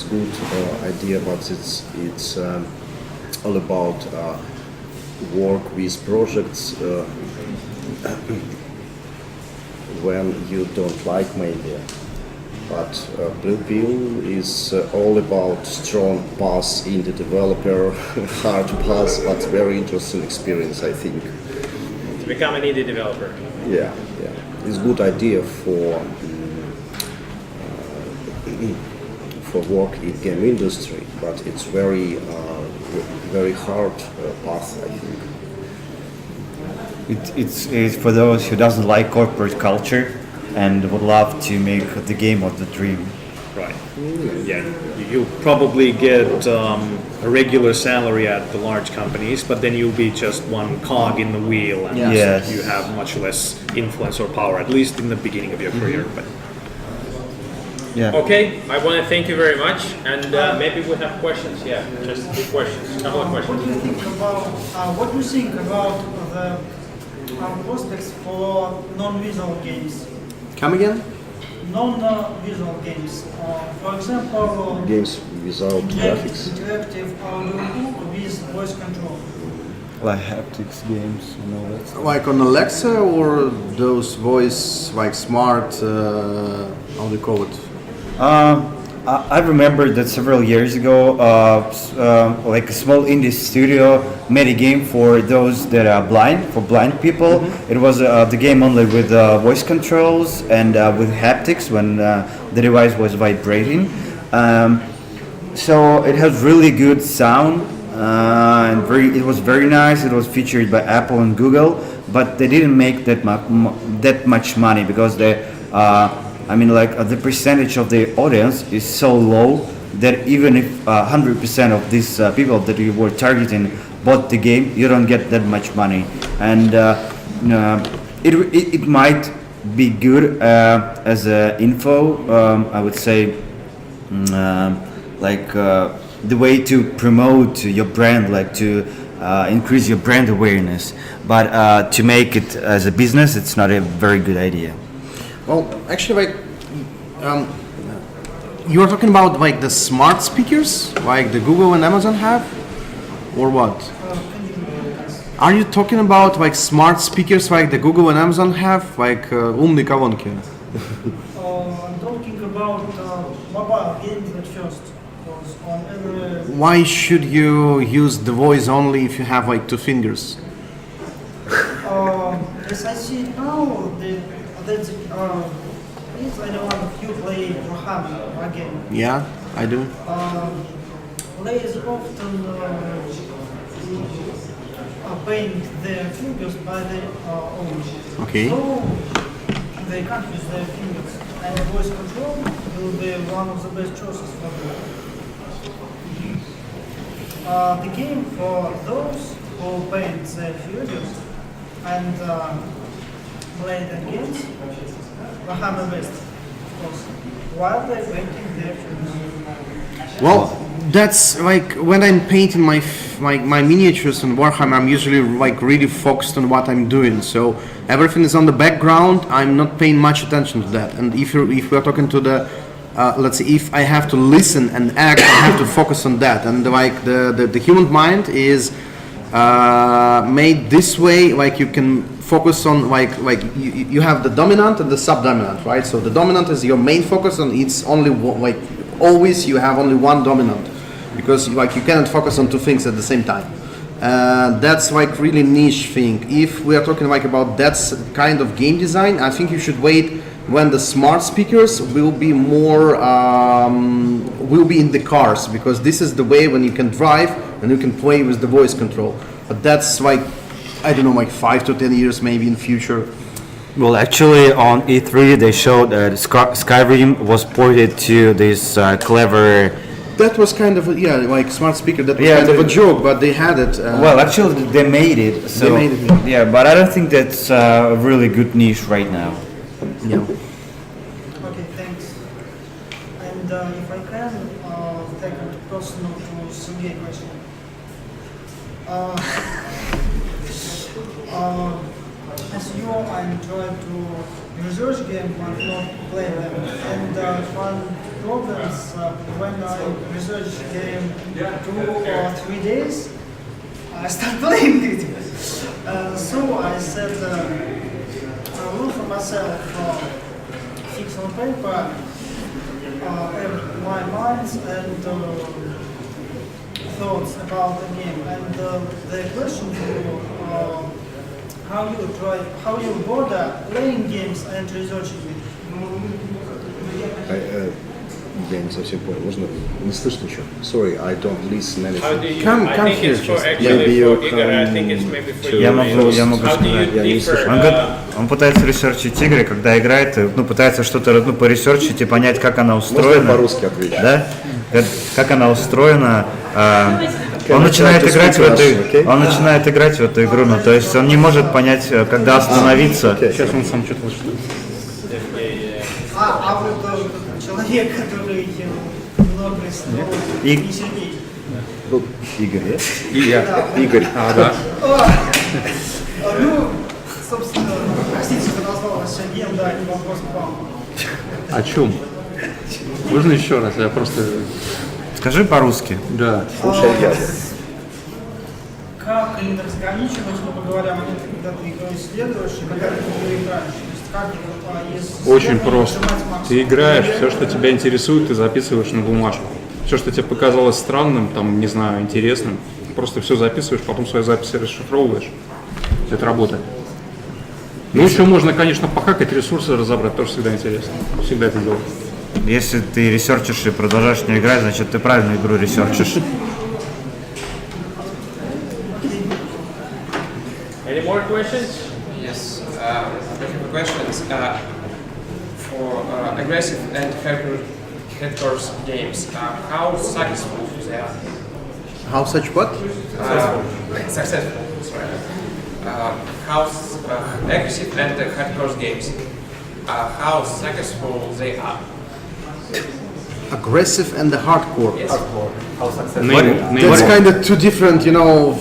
good idea, but it's all about work with projects when you don't like maybe. But Blue Pill is all about strong path in the developer, hard path, but very interesting experience, I think. To become an indie developer. Yeah. It's a good idea for work in game industry, but it's very very hard path, I think. It's for those who doesn't like corporate culture and would love to make the game of the dream. Right. Yeah, you'll probably get a regular salary at the large companies, but then you'll be just one cog in the wheel, and Yes. you have much less influence or power, at least in the beginning of your career. But Yeah. Okay, I want to thank you very much, and maybe we have questions. Yeah, just a few questions, a couple of questions. What do you think about the prospects for non-visual games? Come again? Non-visual games. For example, Games without graphics. interactive audiobook with voice control. Like haptics games and all that stuff. Like on Alexa or those voice, like smart, how do you call it? I remember that several years ago, like a small indie studio made a game for those that are blind, for blind people. It was the game only with voice controls and with haptics when the device was vibrating. So it has really good sound and it was very nice. It was featured by Apple and Google, but they didn't make that much money because they. The percentage of the audience is so low that even if 100% of these people that you were targeting bought the game, you don't get that much money. And it might be good as info, I would say, the way to promote your brand, like to increase your brand awareness. But to make it as a business, it's not a very good idea. Well, actually, you are talking about like the smart speakers, like the Google and Amazon have, or what? Are you talking about like smart speakers like the Google and Amazon have, like умные колонки? I'm talking about mobile games at first. Because on every Why should you use the voice only if you have like two fingers? as I see it now, that's is anyone of you play Warhammer again? Yeah, I do. Players often paint their fingers by their own. Okay. So they can't use their fingers, and voice control will be one of the best choices for them. The game for those who paint their fingers and play the games, Warhammer best, of course, while they're painting their fingers. Well, that's like when I'm painting my miniatures in Warhammer, I'm usually like really focused on what I'm doing. So everything is on the background. I'm not paying much attention to that. And if we're talking to the let's say if I have to listen and act, I have to focus on that. And like the human mind is made this way, like you can focus on like you have the dominant and the subdominant, right? So the dominant is your main focus, and it's only like always you have only one dominant, because like you cannot focus on two things at the same time. That's like really niche thing. If we are talking like about that kind of game design, I think you should wait when the smart speakers will be more will be in the cars, because this is the way when you can drive and you can play with the voice control. But that's like, I don't know, like 5 to 10 years maybe in future. Well, actually, on E3 they showed that Skyrim was ported to this clever. That was kind of like smart speaker. That was Yeah, kind of a joke, but they had it. Well, actually, they made it. So, They made it, yeah. yeah, but I don't think that's a really good niche right now. Yeah. Okay, thanks. And if I can, take it personal to Sergey question. As you know, I'm trying to research games but not play them. And one problem is when I research game 2 or 3 days, I start playing it. So I set a rule for myself, fix on paper my minds and thoughts about the game. And the question to you, how you border playing games and researching it? Я не совсем понял. Можно не слышно ничего. Sorry, I don't listen How anything. do you? Come I think here it's for just- actually Maybe for you Igor. I can think it's maybe for Я you. могу- я могу How do you сказать. Я не differ? слышу. Он пытается ресерчить игры, когда играет, ну, пытается что-то поресерчить и понять, как она Можно я устроена. по-русски отвечу? Да? Как она устроена. Он Can I начинает try to играть в speak эту, Russian, okay? он начинает играть в эту игру, ну, то есть он не может понять, когда остановиться. Сейчас он сам что-то слышит. А вот человек, который много слов, И- не Сергей. Игорь, Игорь. Да. Ну, собственно, простите, что назвал вас Сергеем, да, не вопрос к вам. О чем? Можно еще раз? Я просто... Скажи по-русски. Да. Слушай, я. Как именно разграничивать, грубо говоря, моменты, когда ты игру исследуешь и когда ты игру играешь? То есть как из Очень исследования просто. нажимать максимум? Ты играешь, все, что тебя интересует, ты записываешь на бумажку. Все, что тебе показалось странным, там, не знаю, интересным, просто все записываешь, потом свои записи расшифровываешь. Это работает. Ну, еще можно, конечно, похакать, ресурсы разобрать, тоже всегда интересно. Всегда это делаю. Если ты ресерчишь и продолжаешь не играть, значит ты правильную игру ресерчишь. Any more questions? Yes, I have a question. For aggressive and hardcore games, how successful they are? How such what? Successful, sorry. How aggressive and hardcore games, how successful they are? Aggressive and the hardcore. Yes. That's kind of two different,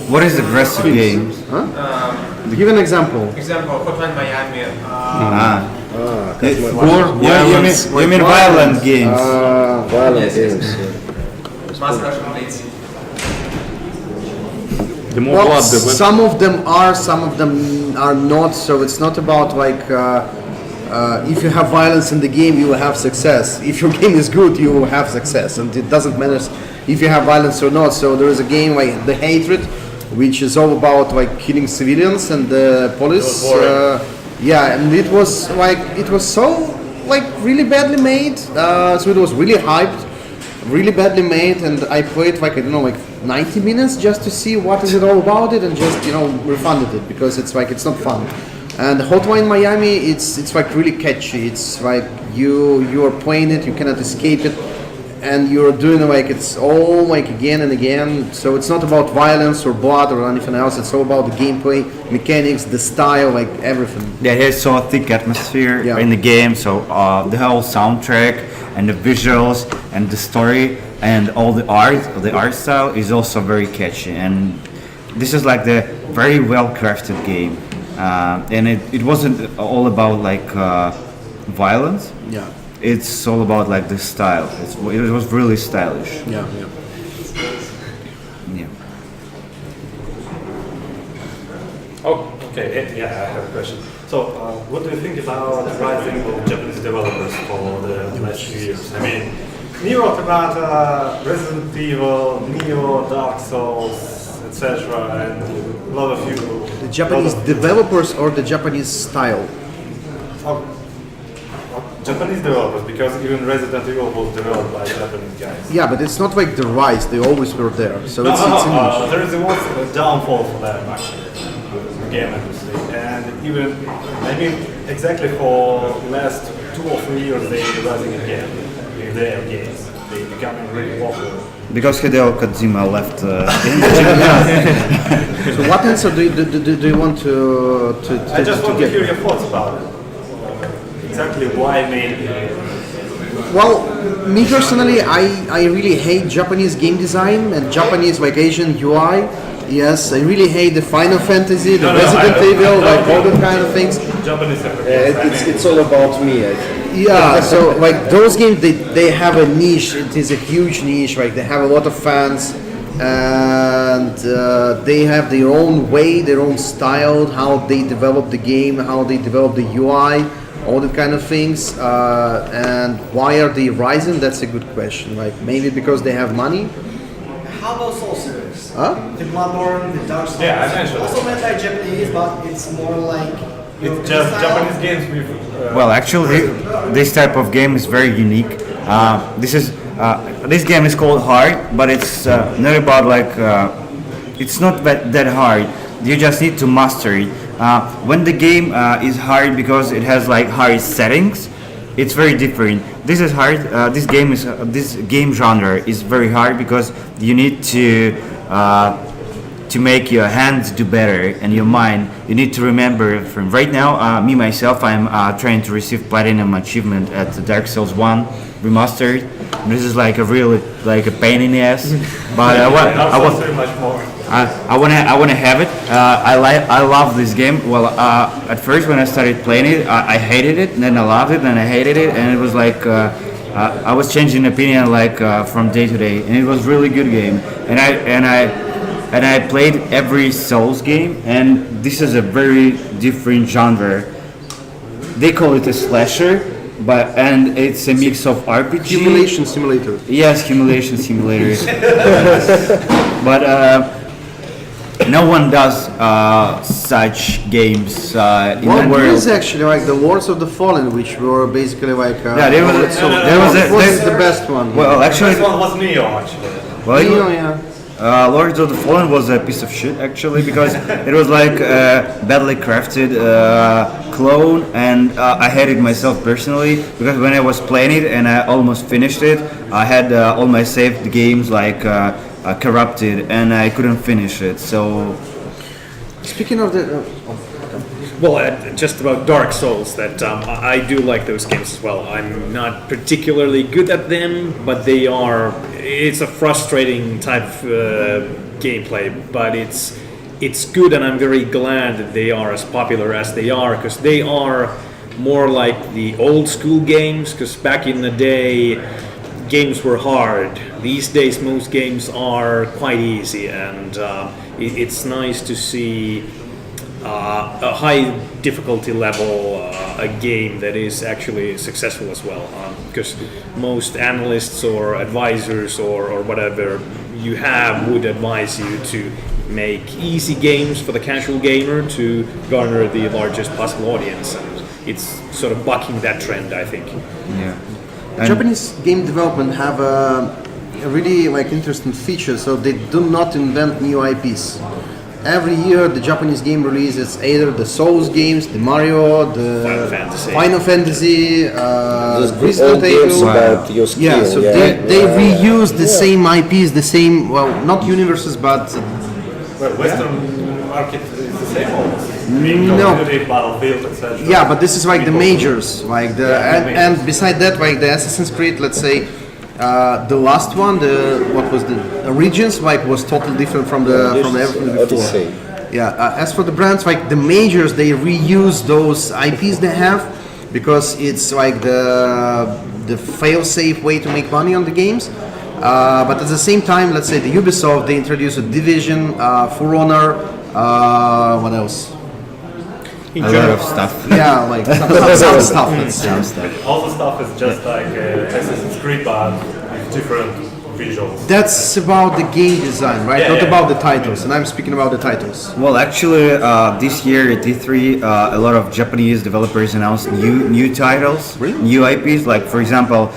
What is aggressive games? Give an example. Example, Hotline Miami. You mean violent games? Violent games. Mass Russian Blitz. The more Well, blood, the better. some of them are, some of them are not. So it's not about like if you have violence in the game, you will have success. If your game is good, you will have success, and it doesn't matter if you have violence or not. So there is a game like The Hatred, which is all about like killing civilians and the police. Yeah, and it was so like really badly made. So it was really hyped, really badly made, and I played like I don't know like 90 minutes just to see what is it all about it, and just refunded it because it's not fun. And Hotline Miami, it's like really catchy. It's like you are playing it, you cannot escape it, and you're doing like it's all like again and again. So it's not about violence or blood or anything else. It's all about the gameplay, mechanics, the style, like everything. Yeah, it has so a thick atmosphere Yeah. in the game, so the whole soundtrack and the visuals and the story and all the art style is also very catchy. And this is like the very well crafted game. And it wasn't all about like violence. Yeah. It's all about like the style. It was really stylish. Yeah. Yeah. Oh, Okay, yeah, I have a question. So, what do you think about the rising of Japanese developers for the last few years? I mean, Nier Automata, Resident Evil, Neo, Dark Souls, etc., and a lot of you. The Japanese developers or the Japanese style? Japanese developers, because even Resident Evil was developed by Japanese guys. Yeah, but it's not like the rise. They always were there. So it's There is a downfall for them actually, the game industry, and even exactly for last 2 or 3 years they're rising again with their games. They becoming really popular. Because Hideo Kojima left So what answer do you want to I just want to get? hear your thoughts about it. Exactly why maybe. Well, me personally, I really hate Japanese game design and Japanese like Asian UI. Yes, I really hate the Final Fantasy, the Resident Evil, like all that kind of things. Japanese It's all about me, I think. Yeah, so like those games, they have a niche. It is a huge niche. Like they have a lot of fans, and they have their own way, their own style, how they develop the game, how they develop the UI, all that kind of things. And why are they rising? That's a good question. Like maybe because they have money. How about Soul series? Huh? The Bloodborne, the Dark Souls. Yeah, I mentioned Also made by Japanese, but it's more like It's just Japanese games with. Well, actually, this type of game is very unique This game is called hard, but it's not about like it's not that hard. You just need to master it. When the game is hard because it has like hard settings, it's very different. This is hard. This game genre is very hard because you need to make your hands do better and your mind. You need to remember from right now. Me myself, I'm trying to receive platinum achievement at Dark Souls 1 remastered. This is like a really like a pain in the ass, but I want to have it. I love this game. Well, at first when I started playing it, I hated it, and then I loved it, and I hated it, and it was like I was changing opinion like from day to day, and it was really good game. And I played every Souls game, and this is a very different genre. They call it a slasher, and it's a mix of RPG. Simulation simulator. Yes, simulation simulator. But no one does such games in the Well, world. there is actually like the Lords of the Fallen, which were basically like. Yeah, there was the best one. Well, actually, This one was Neo, actually. well, Neo, yeah. Lords of the Fallen was a piece of shit actually because it was like a badly crafted clone, and I hated myself personally because when I was playing it and I almost finished it, I had all my saved games like corrupted and I couldn't finish it. So Speaking of the. Well, just about Dark Souls, that I do like those games as well. I'm not particularly good at them, but they are. It's a frustrating type of gameplay, but it's good, and I'm very glad that they are as popular as they are, because they are more like the old school games. Because back in the day, games were hard. These days, most games are quite easy, and it's nice to see. A high difficulty level, a game that is actually successful as well, because most analysts or advisors or whatever you have would advise you to make easy games for the casual gamer to garner the largest possible audience, and it's sort of bucking that trend, I think. yeah. Japanese game development have a really like interesting feature. So they do not invent new IPs. Every year, the Japanese game releases either the Souls games, the Mario, the Final Fantasy, Resident Evil. About your skill, Yeah, so they reuse the same IPs, the same, well, not universes, but Well, Western market is the same almost. No. Battlefield, etc. yeah, but this is like the majors, like and beside that, like the Assassin's Creed, let's say. The last one, what was the Origins, like was totally different from everything before. Yeah. As for the brands, like the majors, they reuse those IPs they have because it's like the fail-safe way to make money on the games. But at the same time, let's say the Ubisoft, they introduced a Division, For Honor, what else? A lot of stuff. Yeah, like some stuff. Let's say. All the stuff is just like Assassin's Creed, but with different visuals. That's about the game design, right? Yeah, Not yeah. about the titles, and I'm speaking about the titles. Well, actually, this year at D3, a lot of Japanese developers announced new titles, new IPs. Like, for example,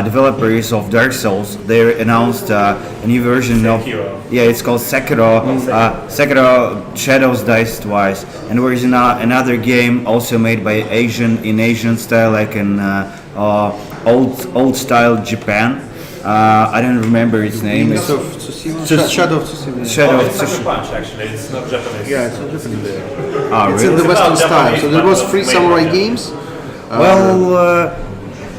developers of Dark Souls, they announced a new version Sekiro. of. Yeah, it's called Sekiro. Sekiro Shadows Dies Twice, and there is another game also made by Asian style, like in old style Japan. I don't remember its name. It's Shadow of Tsushima. Shadow of It's Sucker Tsushima. Punch, actually. It's not Japanese. Yeah, it's not Japanese. Ah, It's really? in the Western about style. Japanese, So there but was not Free made Samurai in games. Well,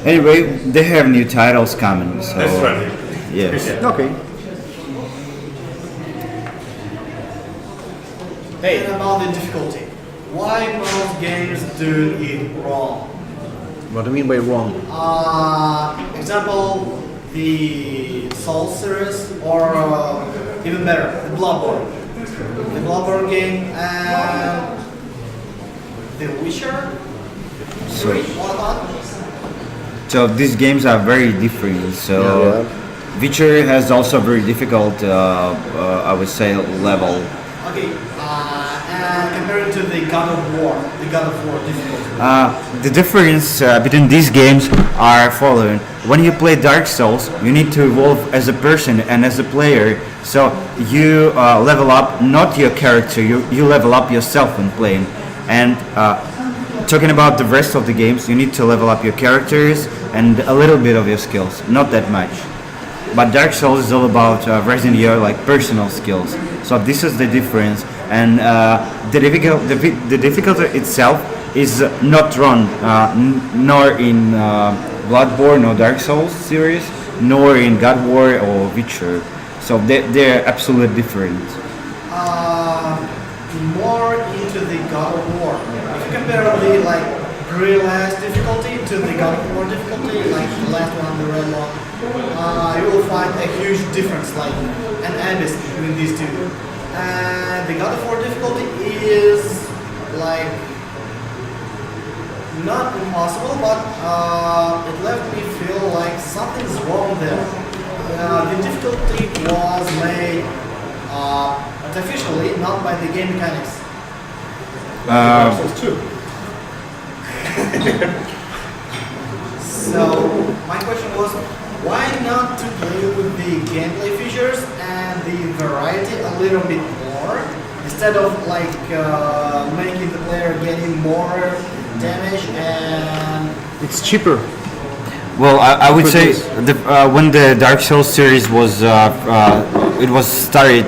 anyway, they have new titles coming, so That's right. yes. Okay. Hey, about the difficulty. Why most games do it wrong? What do you mean by wrong? Example, the Soul series, or even better, the Bloodborne. The Bloodborne game and The Witcher. So, What about? so these games are very different. So, Witcher has also very difficult, I would say, level. Okay, and compared to the God of War difficulty? The difference between these games are following. When you play Dark Souls, you need to evolve as a person and as a player. So you level up not your character, you level up yourself when playing. And talking about the rest of the games, you need to level up your characters and a little bit of your skills, not that much. But Dark Souls is all about raising your like personal skills. So this is the difference, and the difficulty itself is not run nor in Bloodborne or Dark Souls series, nor in God of War or Witcher. So they're absolutely different. More into the God of War. If you compare the like last difficulty to the God of War difficulty, like the last one, the red one, you will find a huge difference, like an abyss between these two. And the God of War difficulty is like not impossible, but it left me feel like something's wrong there. The difficulty was made artificially, not by the game mechanics. Dark Souls 2. So my question was, why not to play with the gameplay features and the variety a little bit more, instead of like making the player getting more damage and... It's cheaper. Well, I would say when the Dark Souls series was it was started,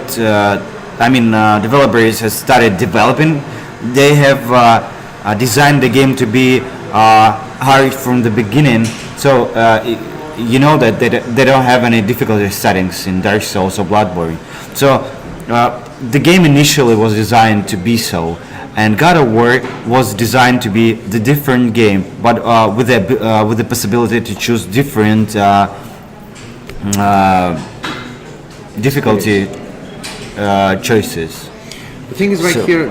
developers have started developing. They have designed the game to be hard from the beginning. So you know that they don't have any difficulty settings in Dark Souls or Bloodborne. So the game initially was designed to be so. And God of War was designed to be the different game, but with the possibility to choose different difficulty choices. The thing is right here.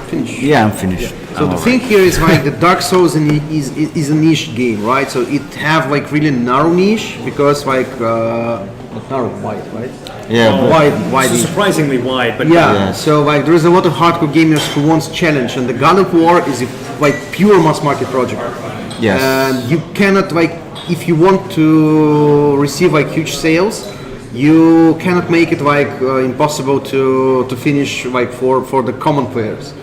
Finish. Yeah, I'm finished. So the thing here is like the Dark Souls is a niche game, right? So it have like really narrow niche because like not narrow, wide, right? Yeah, wide. So surprisingly wide, but So like there is a lot of hardcore gamers who wants challenge, and the God of War is a like pure mass market project. Yes. And you cannot like if you want to receive like huge sales, you cannot make it like impossible to finish like for the common players.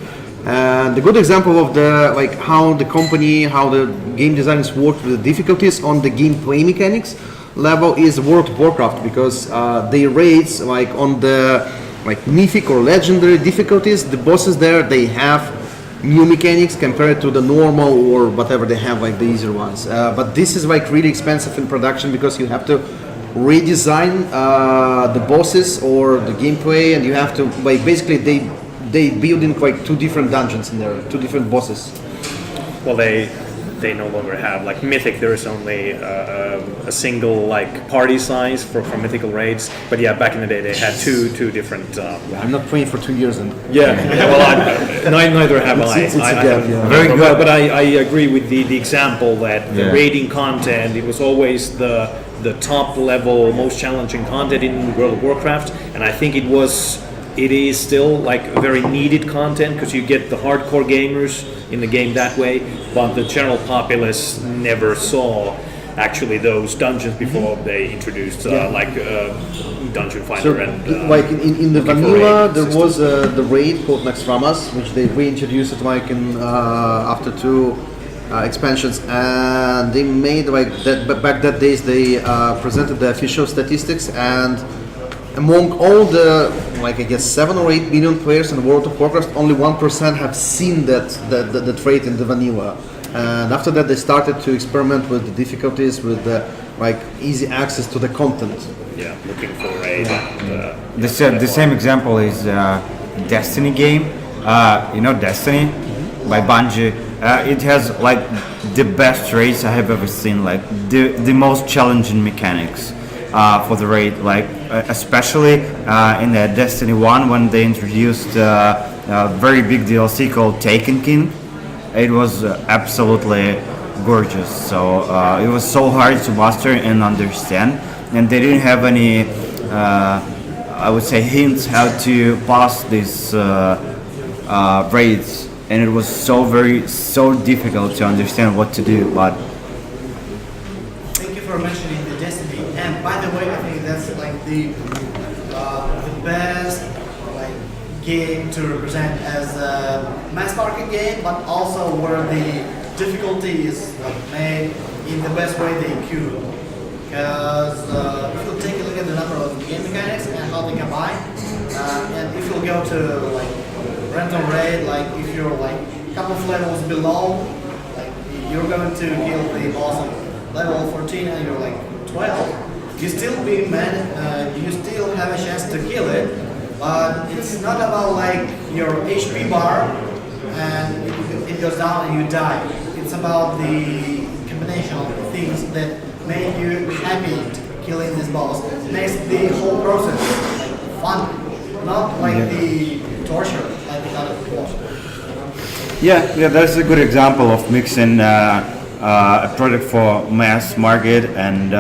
And the good example of the like how the game designers work with the difficulties on the gameplay mechanics level is World of Warcraft, because they rates like on the like mythic or legendary difficulties, the bosses there they have new mechanics compared to the normal or whatever they have like the easier ones. But this is like really expensive in production because you have to redesign the bosses or the gameplay, and you have to like basically they build in like two different dungeons in there, two different bosses. well, they no longer have like Mythic. There is only a single like party size for mythical raids. But yeah, back in the day they had two different. I'm not playing for 2 years and. Well, neither have I. It's a gap, yeah. Very good. But I agree with the example that the raiding content, it was always the top level, most challenging content in World of Warcraft, and I think it is still like very needed content because you get the hardcore gamers in the game that way, but the general populace never saw actually those dungeons before they introduced Dungeon Finder. So, and like in the looking for vanilla, raid there system. was the raid called Naxxramas, which they reintroduced it like in after 2 expansions, and they made like that. But back that days they presented the official statistics, and among all the like I guess 7 or 8 million players in World of Warcraft, only 1% have seen that rate in the vanilla. And after that, they started to experiment with the difficulties, with the like easy access to the content. Yeah, looking for raid. The same example is Destiny game. Destiny by Bungie. It has like the best raids I have ever seen. Like the most challenging mechanics for the raid. Like especially in the Destiny 1 when they introduced a very big DLC called Taken King. It was absolutely gorgeous. So it was so hard to master and understand, and they didn't have any, I would say, hints how to pass this raids, and it was so difficult to understand what to do. But Thank you for mentioning the Destiny. And by the way, I think that's like the best like game to represent as a mass market game, but also where the difficulty is like made in the best way they could. Because if you take a look at the number of game mechanics and how they combine, and if you go to like random raid, like if you're like a couple of levels below, like you're going to kill the boss at level 14 and you're like 12, you still you still have a chance to kill it, but it's not about like your HP bar and it goes down and you die. It's about the combination of things that make you happy killing this boss. It makes the whole process like fun, not like the torture like the other boss. yeah, that's a good example of mixing a product for mass market and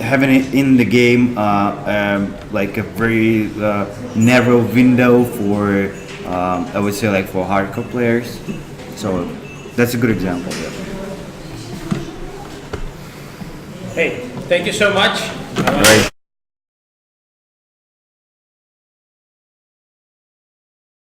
having it in the game like a very narrow window for I would say like for hardcore players. So that's a good example. Yeah. Hey, thank you so much. Right.